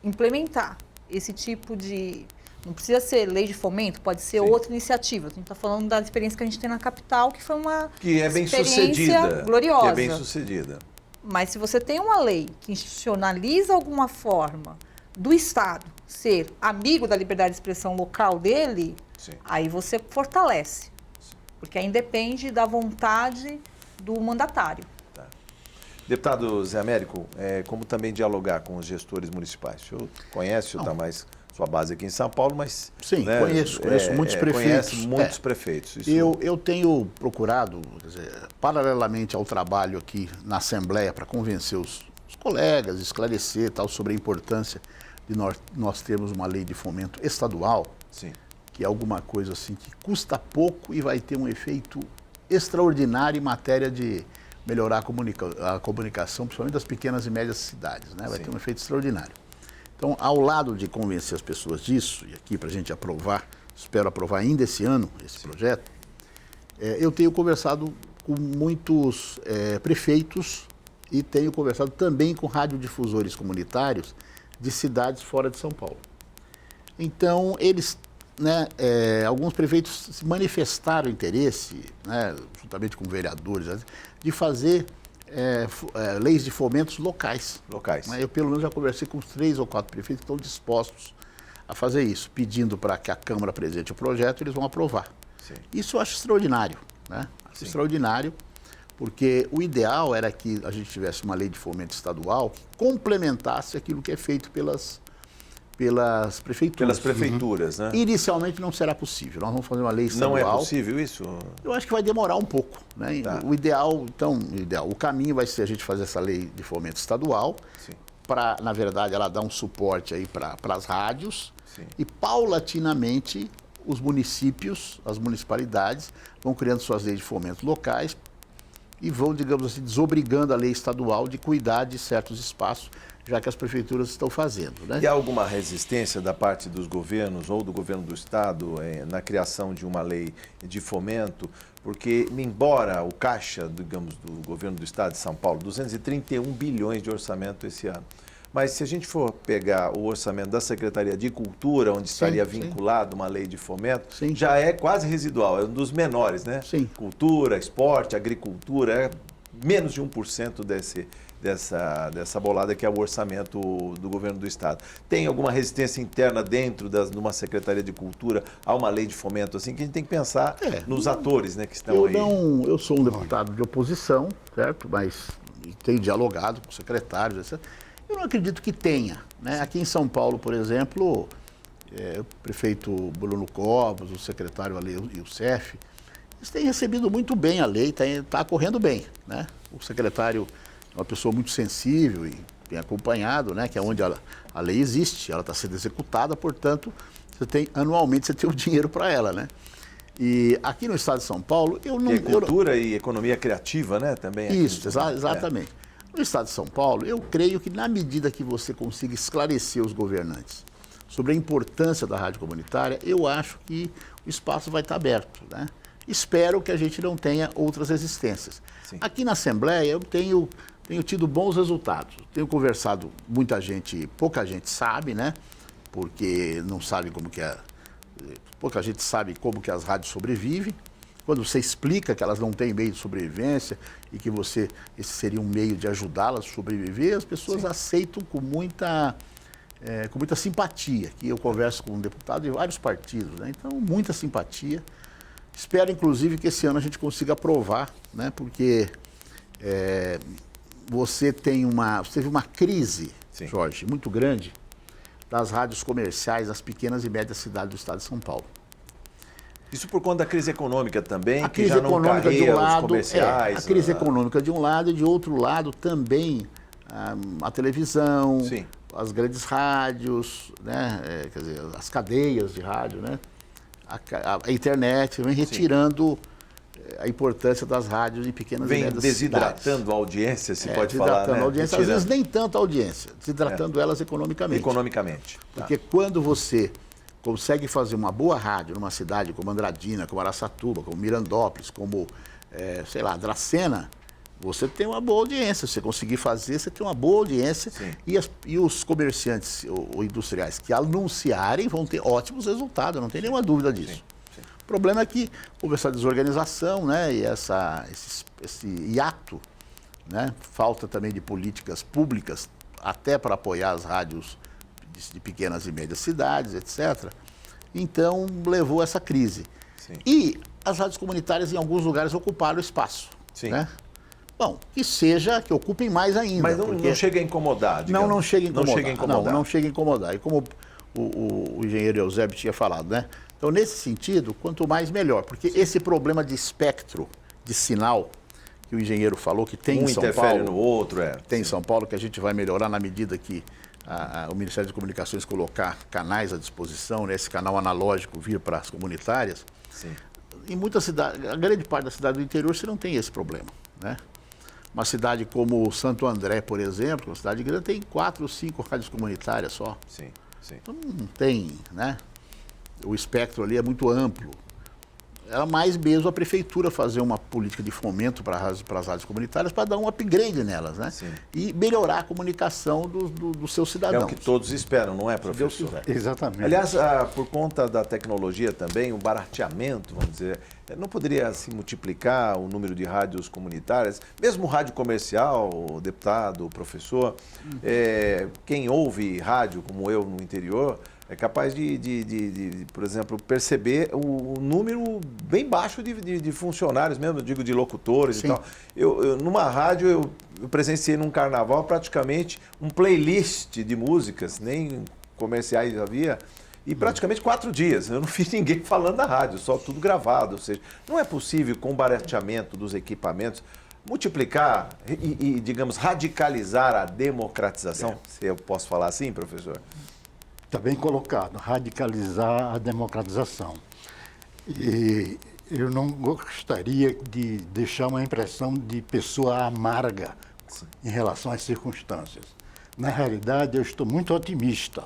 implementar esse tipo de... Não precisa ser lei de fomento, pode ser outra iniciativa. A gente está falando da experiência que a gente tem na capital, que foi uma experiência gloriosa. Que é bem sucedida. Mas se você tem uma lei que institucionaliza alguma forma do Estado ser amigo da liberdade de expressão local dele, aí você fortalece. Porque aí depende da vontade do mandatário. Deputado Zé Américo, como também dialogar com os gestores municipais? O senhor conhece, o senhor está mais sua base aqui em São Paulo, mas... Sim, né, conheço muitos prefeitos. Conhece muitos prefeitos. Isso. Eu tenho procurado, quer dizer, paralelamente ao trabalho aqui na Assembleia, para convencer os colegas, esclarecer tal, sobre a importância de nós termos uma lei de fomento estadual, sim, que é alguma coisa assim que custa pouco e vai ter um efeito extraordinário em matéria de melhorar a comunicação, principalmente das pequenas e médias cidades, né? Vai ter um efeito extraordinário. Então, ao lado de convencer as pessoas disso, e aqui para a gente aprovar, espero aprovar ainda esse ano, esse projeto, eu tenho conversado com muitos prefeitos e tenho conversado também com radiodifusores comunitários de cidades fora de São Paulo. Então, eles, né, alguns prefeitos se manifestaram interesse, né, juntamente com vereadores, de fazer leis de fomentos locais. Eu, pelo menos, já conversei com 3 ou 4 prefeitos que estão dispostos a fazer isso, pedindo para que a Câmara apresente o projeto, eles vão aprovar. Sim. Isso eu acho extraordinário, né? Acho extraordinário, porque o ideal era que a gente tivesse uma lei de fomento estadual que complementasse aquilo que é feito pelas prefeituras. Pelas prefeituras, né? Inicialmente não será possível. Nós vamos fazer uma lei estadual. Não é possível isso? Eu acho que vai demorar um pouco, né? Tá. O ideal, o caminho vai ser a gente fazer essa lei de fomento estadual, para, na verdade, ela dar um suporte aí para as rádios. Sim. E paulatinamente os municípios, as municipalidades, vão criando suas leis de fomento locais e vão, digamos assim, desobrigando a lei estadual de cuidar de certos espaços, já que as prefeituras estão fazendo, né? E há alguma resistência da parte dos governos ou do governo do Estado na criação de uma lei de fomento? Porque, embora o caixa, digamos, do governo do Estado de São Paulo, 231 bilhões de orçamento esse ano, mas se a gente for pegar o orçamento da Secretaria de Cultura, onde estaria vinculado uma lei de fomento, já é quase residual, é um dos menores, né? Sim. Cultura, esporte, agricultura, é menos de 1% dessa bolada que é o orçamento do governo do Estado. Tem alguma resistência interna dentro de uma Secretaria de Cultura a uma lei de fomento, assim, que a gente tem que pensar nos atores, né, que estão aí? Eu sou um deputado de oposição, certo? Mas tenho dialogado com secretários, etc. Eu não acredito que tenha, né? Aqui em São Paulo, por exemplo, o prefeito Bruno Covas, o secretário Ale e o CEF, eles têm recebido muito bem a lei, está correndo bem, né? O secretário é uma pessoa muito sensível e tem acompanhado, né? Que é onde a lei existe, ela está sendo executada, portanto, anualmente você tem o dinheiro para ela, né? E aqui no estado de São Paulo, eu não... cultura e economia criativa, né? Também. Isso, exatamente. No estado de São Paulo, eu creio que na medida que você consiga esclarecer os governantes sobre a importância da rádio comunitária, eu acho que o espaço vai estar aberto, né? Espero que a gente não tenha outras resistências. Sim. Aqui na Assembleia eu tenho tido bons resultados. Tenho conversado, pouca gente sabe, né? Porque não sabe pouca gente sabe como que as rádios sobrevivem. Quando você explica que elas não têm meio de sobrevivência e que esse seria um meio de ajudá-las a sobreviver, as pessoas aceitam com muita simpatia. Que eu converso com um deputado de vários partidos, né? Então, muita simpatia. Espero, inclusive, que esse ano a gente consiga aprovar, né? Porque você teve uma crise, Jorge, muito grande das rádios comerciais das pequenas e médias cidades do estado de São Paulo. Isso por conta da crise econômica também, a crise que já não econômica de um lado, comerciais. A crise econômica de um lado e de outro lado também a televisão, as grandes rádios, né? Quer dizer, as cadeias de rádio, né? A internet vem retirando a importância das rádios em pequenas e médias desidratando cidades. a audiência, se pode falar, né? Desidratando a audiência, às vezes nem tanto a audiência, desidratando elas economicamente. Economicamente. Porque quando você consegue fazer uma boa rádio numa cidade como Andradina, como Araçatuba, como Mirandópolis, como, Dracena, você tem uma boa audiência. Se você conseguir fazer, você tem uma boa audiência. E os comerciantes ou industriais que anunciarem vão ter ótimos resultados, não tem nenhuma dúvida disso. O problema é que houve essa desorganização, né, e esse hiato, né, falta também de políticas públicas até para apoiar as rádios de pequenas e médias cidades, etc. Então, levou a essa crise. E as rádios comunitárias, em alguns lugares, ocuparam espaço. Né? Bom, que ocupem mais ainda. Mas não chega a incomodar, digamos. Não chega a incomodar. Não chega a incomodar. E como o engenheiro Eusébio tinha falado, né? Então, nesse sentido, quanto mais melhor. Porque esse problema de espectro, de sinal, que o engenheiro falou que tem em São Paulo... interfere no outro, Tem em São Paulo, que a gente vai melhorar na medida que o Ministério das Comunicações colocar canais à disposição, né, esse canal analógico vir para as comunitárias. em muitas cidades, a grande parte da cidade do interior, você não tem esse problema, né? Uma cidade como Santo André, por exemplo, uma cidade grande, tem 4 ou 5 rádios comunitárias só. Sim, sim. Então não tem, né? O espectro ali é muito amplo. Era mais mesmo a prefeitura fazer uma política de fomento para as rádios comunitárias para dar um upgrade nelas, né? Sim. E melhorar a comunicação dos seus cidadãos. É o que todos esperam, não é, professor? Exatamente. Aliás, por conta da tecnologia também, o barateamento, vamos dizer, não poderia se multiplicar o número de rádios comunitárias, mesmo rádio comercial, o deputado, o professor, quem ouve rádio, como eu, no interior, é capaz de, por exemplo, perceber o número bem baixo de funcionários mesmo, eu digo de locutores. Sim. E tal. Numa rádio, eu presenciei num carnaval praticamente um playlist de músicas, nem comerciais havia, e praticamente 4 dias. Eu não fiz ninguém falando da rádio, só tudo gravado. Ou seja, não é possível, com o barateamento dos equipamentos, multiplicar e, digamos, radicalizar a democratização, se eu posso falar assim, professor? Está bem colocado, radicalizar a democratização. E eu não gostaria de deixar uma impressão de pessoa amarga em relação às circunstâncias. Na realidade, eu estou muito otimista.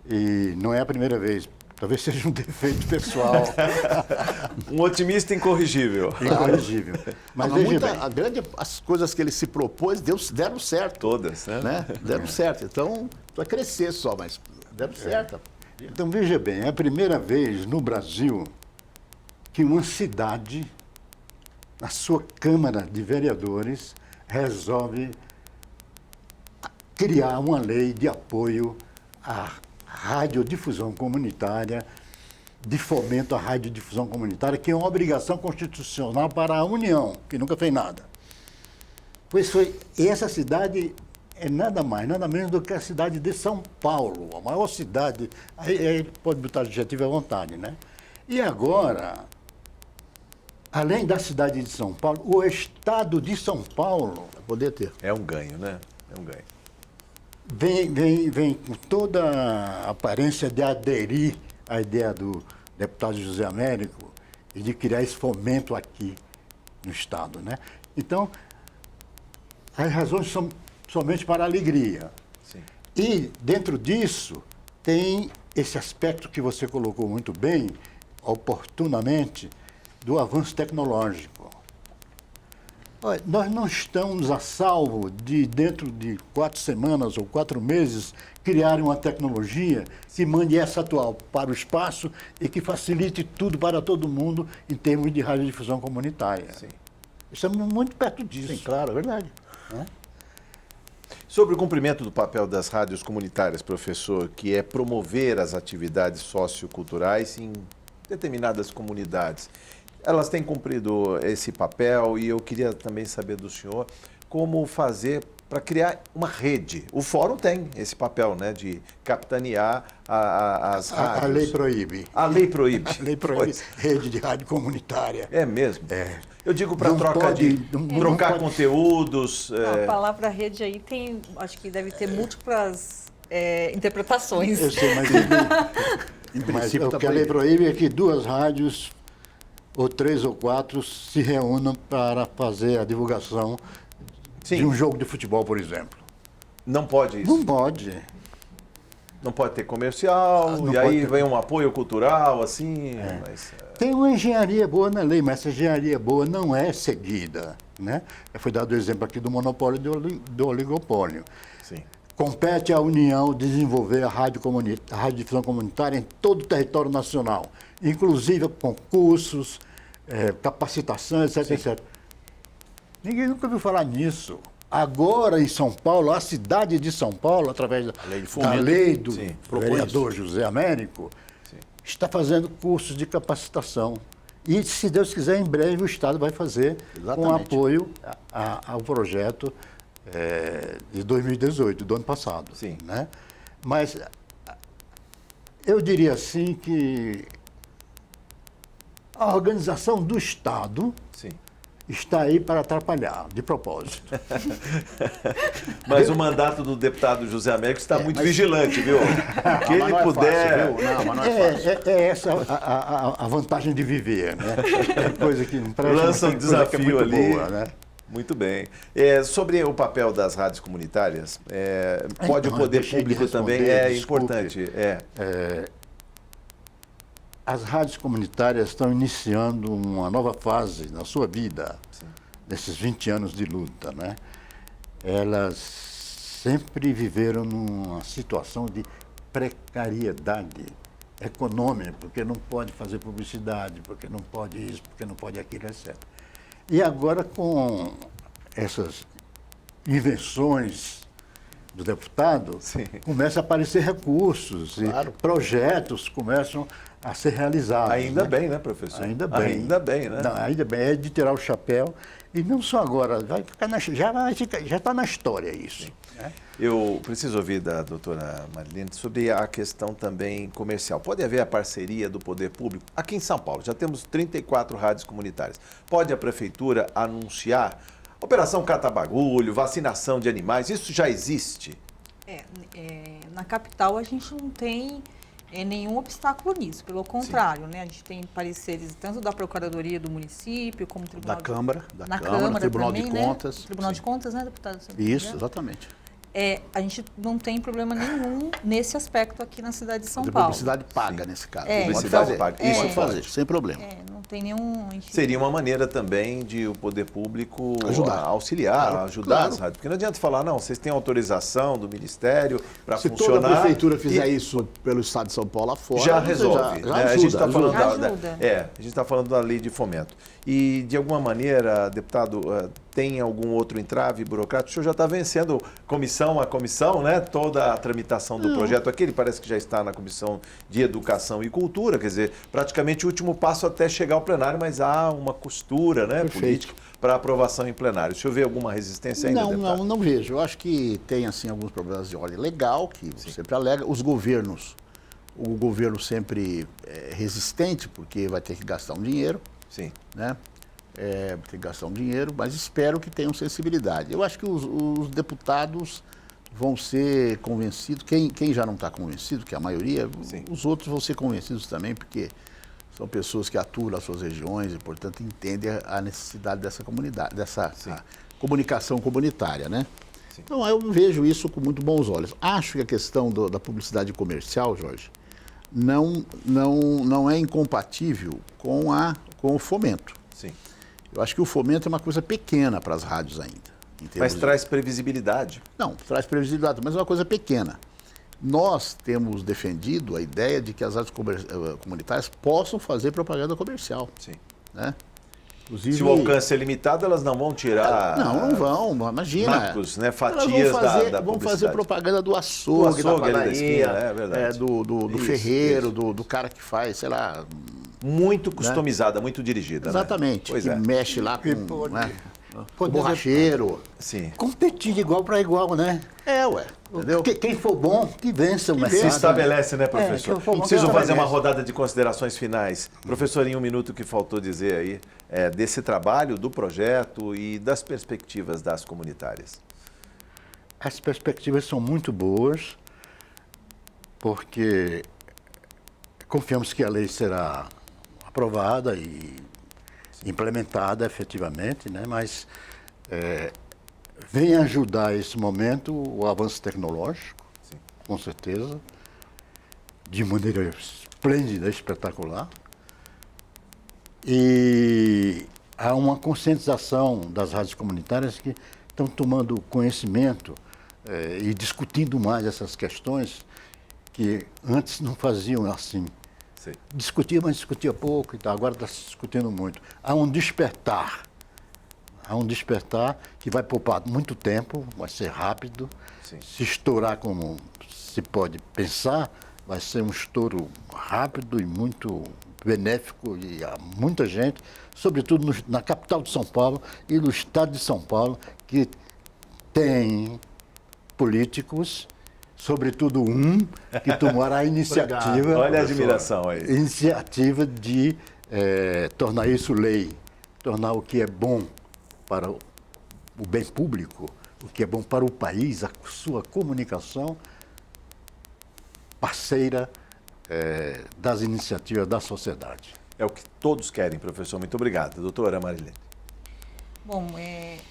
E não é a primeira vez. Talvez seja um defeito pessoal. Um otimista incorrigível. Incorrigível. Mas veja bem. As coisas que ele se propôs deram certo. Todas, né? Deram certo. Então, vai crescer só, mas deram certo. Então, veja bem, é a primeira vez no Brasil que uma cidade, na sua Câmara de Vereadores, resolve criar uma lei de apoio à radiodifusão comunitária, de fomento à radiodifusão comunitária, que é uma obrigação constitucional para a União, que nunca fez nada. Pois foi, e essa cidade é nada mais, nada menos do que a cidade de São Paulo, a maior cidade, aí pode botar adjetivo à vontade, né? E agora, além da cidade de São Paulo, o estado de São Paulo... Poder ter. É um ganho, né? É um ganho. Vem com toda a aparência de aderir à ideia do deputado José Américo e de criar esse fomento aqui no Estado, né? Então, as razões são somente para a alegria. Sim. E, dentro disso, tem esse aspecto que você colocou muito bem, oportunamente, do avanço tecnológico. Olha, nós não estamos a salvo de, dentro de 4 semanas ou 4 meses, criar uma tecnologia que mande essa atual para o espaço e que facilite tudo para todo mundo em termos de radiodifusão comunitária. Sim. Estamos muito perto disso. Sim, claro, é verdade. Né? Sobre o cumprimento do papel das rádios comunitárias, professor, que é promover as atividades socioculturais em determinadas comunidades. Elas têm cumprido esse papel e eu queria também saber do senhor como fazer para criar uma rede. O fórum tem esse papel, né, de capitanear as rádios. A lei proíbe. A lei proíbe. A lei proíbe rede de rádio comunitária. É mesmo? É. Eu digo para Não trocar pode- trocar pode- conteúdos. A palavra rede aí tem, acho que deve ter múltiplas interpretações. Eu sei, mas, Em mas princípio, o tá que a lei proibido. proíbe é que 2 rádios, ou 3 ou 4, se reúnam para fazer a divulgação Sim. de um jogo de futebol, por exemplo. Não pode isso. Não pode. Não pode ter comercial, Não e aí pode ter- vem um apoio cultural, assim. Mas, Tem uma engenharia boa na lei, mas essa engenharia boa não é seguida. Né? Foi dado o exemplo aqui do monopólio e do oligopólio. sim. Compete à União desenvolver a radiodifusão comunitária em todo o território nacional, inclusive concursos, capacitação, etc, etc. Ninguém nunca ouviu falar nisso. Agora, em São Paulo, a cidade de São Paulo, através lei de da fomento, lei do sim, propõe vereador José Américo, Sim. está fazendo cursos de capacitação. E, se Deus quiser, em breve o Estado vai fazer com Exatamente. apoio ao projeto de 2018, do ano passado. Sim. Né? Mas eu diria assim que a organização do Estado Sim. está aí para atrapalhar, de propósito. Mas o mandato do deputado José Américo está muito vigilante, viu? Que Mas ele não é puder... fácil, viu? Não, mas não é fácil. É essa a vantagem de viver, né? É coisa que não presta, Lança um mas tem coisa que é desafio muito ali. boa, né? Muito bem. Sobre o papel das rádios comunitárias, pode o Então, poder deixei de público também, responder, é desculpe. importante. As rádios comunitárias estão iniciando uma nova fase na sua vida, nesses 20 anos de luta, né? Elas sempre viveram numa situação de precariedade econômica, porque não pode fazer publicidade, porque não pode isso, porque não pode aquilo, etc. E agora, com essas invenções do deputado, Sim. começam a aparecer recursos Claro. e projetos começam a ser realizados. Ainda né? bem, né, professor? Ainda bem. Ainda bem, né? Não, ainda bem, é de tirar o chapéu. E não só agora, vai ficar já está na história isso. Né? Eu preciso ouvir da doutora Marilene sobre a questão também comercial. Pode haver a parceria do poder público? Aqui em São Paulo já temos 34 rádios comunitárias. Pode a prefeitura anunciar operação cata-bagulho, vacinação de animais? Isso já existe? Na capital a gente não tem nenhum obstáculo nisso, pelo contrário, né? A gente tem pareceres tanto da Procuradoria do município, como do Tribunal Da Câmara, na Câmara Tribunal também, de né? Contas. Tribunal de Sim. Contas, né, deputado? Isso, exatamente. A gente não tem problema nenhum nesse aspecto aqui na cidade de São De Paulo. publicidade paga nesse caso. É, Pode publicidade fazer. paga. Isso Isso pode fazer, pode. sem problema. Não tem nenhum... enfim. Seria uma maneira também de o poder público Ajudar. Auxiliar, Claro, ajudar claro. as rádios. Porque não adianta falar, não, vocês têm autorização do Ministério para Se funcionar. toda a prefeitura fizer e isso pelo estado de São Paulo afora, já você resolve. já né? A gente ajuda, está falando ajuda. Ajuda. a gente está falando da lei de fomento. E, de alguma maneira, deputado, tem algum outro entrave burocrático? O senhor já está vencendo comissão a comissão, né? Toda a tramitação do projeto aqui, ele parece que já está na Comissão de Educação e Cultura, quer dizer, praticamente o último passo até chegar ao plenário, mas há uma costura, né, Perfeito. política para aprovação em plenário. O senhor vê alguma resistência ainda, deputado? Não vejo. Eu acho que tem assim alguns problemas de ordem legal, que sempre alega. Os governos, o governo sempre é resistente, porque vai ter que gastar um dinheiro, Sim. né? Vai ter que gastar um dinheiro, mas espero que tenham sensibilidade. Eu acho que os deputados vão ser convencidos, quem já não está convencido, que é a maioria, Sim. os outros vão ser convencidos também, porque são pessoas que atuam nas suas regiões e, portanto, entendem a necessidade dessa comunidade, dessa comunicação comunitária, né? Sim. Então, eu vejo isso com muito bons olhos. Acho que a questão da publicidade comercial, Jorge, não é incompatível com o fomento. Sim. Eu acho que o fomento é uma coisa pequena para as rádios ainda. em termos Mas de- traz previsibilidade. Não, traz previsibilidade, mas é uma coisa pequena. Nós temos defendido a ideia de que as rádios comunitárias possam fazer propaganda comercial, Sim. né? Inclusive, Se o alcance é limitado, elas não vão tirar... não vão, imagina. Marcos, né, Elas fatias vão fazer, da vão fazer publicidade. propaganda do açougue, Do açougue da ali da padaria, esquina, é verdade. do Isso, ferreiro, isso. do cara que faz, sei lá, Muito customizada, muito dirigida, exatamente, né? Pois que é. mexe lá com, pode- né, pode- borracheiro. Sim. Competir de igual para igual, né? Entendeu? Quem for bom, que vença o Se mercado. estabelece, né, professor? que eu vou- Preciso que fazer uma estabelece. rodada de considerações finais. Professor, em um minuto que faltou dizer aí, desse trabalho, do projeto e das perspectivas das comunitárias. As perspectivas são muito boas, porque confiamos que a lei será aprovada e implementada efetivamente, né? Mas vem ajudar esse momento o avanço tecnológico, com certeza, de maneira esplêndida, espetacular. E há uma conscientização das rádios comunitárias que estão tomando conhecimento e discutindo mais essas questões que antes não faziam assim. Sim. Discutia, mas discutia pouco e tal. Agora está se discutindo muito. Há um despertar que vai poupar muito tempo, vai ser rápido. Sim. Se estourar como se pode pensar, vai ser um estouro rápido e muito benéfico e a muita gente, sobretudo na capital de São Paulo e no estado de São Paulo, que tem políticos, sobretudo um, que tomará a iniciativa, Olha a admiração aí. iniciativa de tornar isso lei, tornar o que é bom para o bem público, o que é bom para o país, a sua comunicação, parceira das iniciativas da sociedade. É o que todos querem, professor. Muito obrigado. Doutora Marilene. Bom,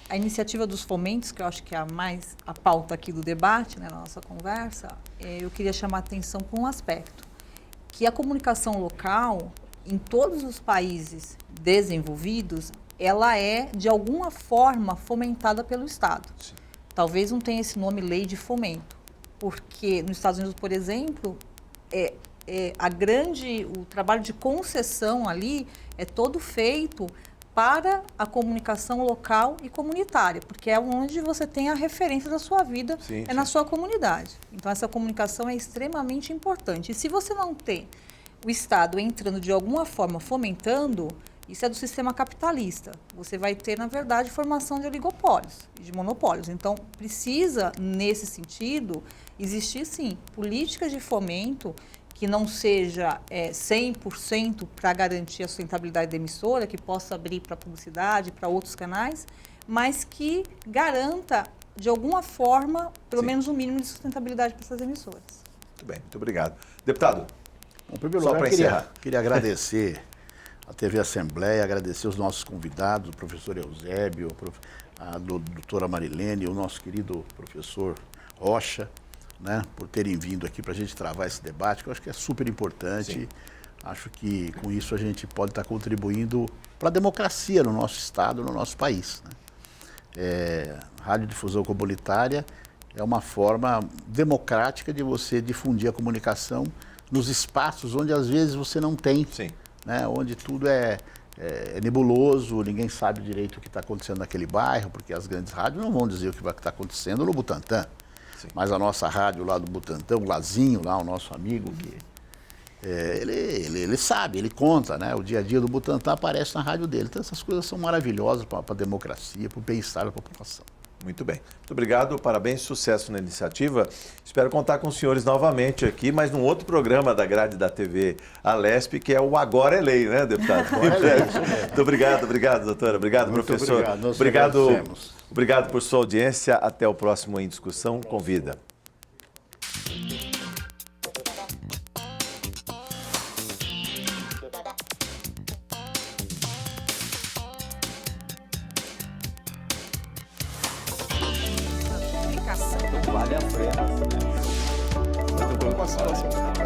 a iniciativa dos fomentos, que eu acho que é a pauta aqui do debate, né, na nossa conversa, eu queria chamar a atenção para um aspecto, que a comunicação local, em todos os países desenvolvidos, ela é, de alguma forma, fomentada pelo Estado. Sim. Talvez não tenha esse nome lei de fomento, porque nos Estados Unidos, por exemplo, o trabalho de concessão ali é todo feito para a comunicação local e comunitária, porque é onde você tem a referência da sua vida, Sim, na sim. sua comunidade. Então, essa comunicação é extremamente importante. E se você não tem o Estado entrando de alguma forma fomentando, isso é do sistema capitalista. Você vai ter, na verdade, formação de oligopólios e de monopólios. Então, precisa, nesse sentido, existir, sim, políticas de fomento que não seja 100% para garantir a sustentabilidade da emissora, que possa abrir para publicidade, para outros canais, mas que garanta, de alguma forma, pelo Sim. menos um mínimo de sustentabilidade para essas emissoras. Muito bem, muito obrigado. Deputado, Bom, em primeiro Só lugar, para encerrar. queria agradecer a TV Assembleia, agradecer os nossos convidados, o professor Eusébio, a doutora Marilene, o nosso querido professor Rocha, né, por terem vindo aqui para a gente travar esse debate, que eu acho que é super importante. Sim. Acho que com isso a gente pode estar contribuindo para a democracia no nosso estado, no nosso país, né? Radiodifusão comunitária é uma forma democrática de você difundir a comunicação nos espaços onde às vezes você não tem, sim. né? Onde tudo é nebuloso, ninguém sabe direito o que está acontecendo naquele bairro, porque as grandes rádios não vão dizer o que vai estar acontecendo no Butantã. Sim. Mas a nossa rádio lá do Butantã, o Lazinho, lá, o nosso amigo, que ele sabe, ele conta, né? O dia a dia do Butantã aparece na rádio dele. Então essas coisas são maravilhosas para a democracia, para o bem-estar da população. Muito bem. Muito obrigado, parabéns, sucesso na iniciativa. Espero contar com os senhores novamente aqui, mas num outro programa da grade da TV Alesp, que é o Agora é Lei, né, deputado? Agora é lei, isso mesmo. Muito obrigado, doutora. Obrigado, Muito professor. obrigado, nós agradecemos. Obrigado por sua audiência. Até o próximo Em Discussão. Convida. Comunicação. Vale a pena. Preocupação.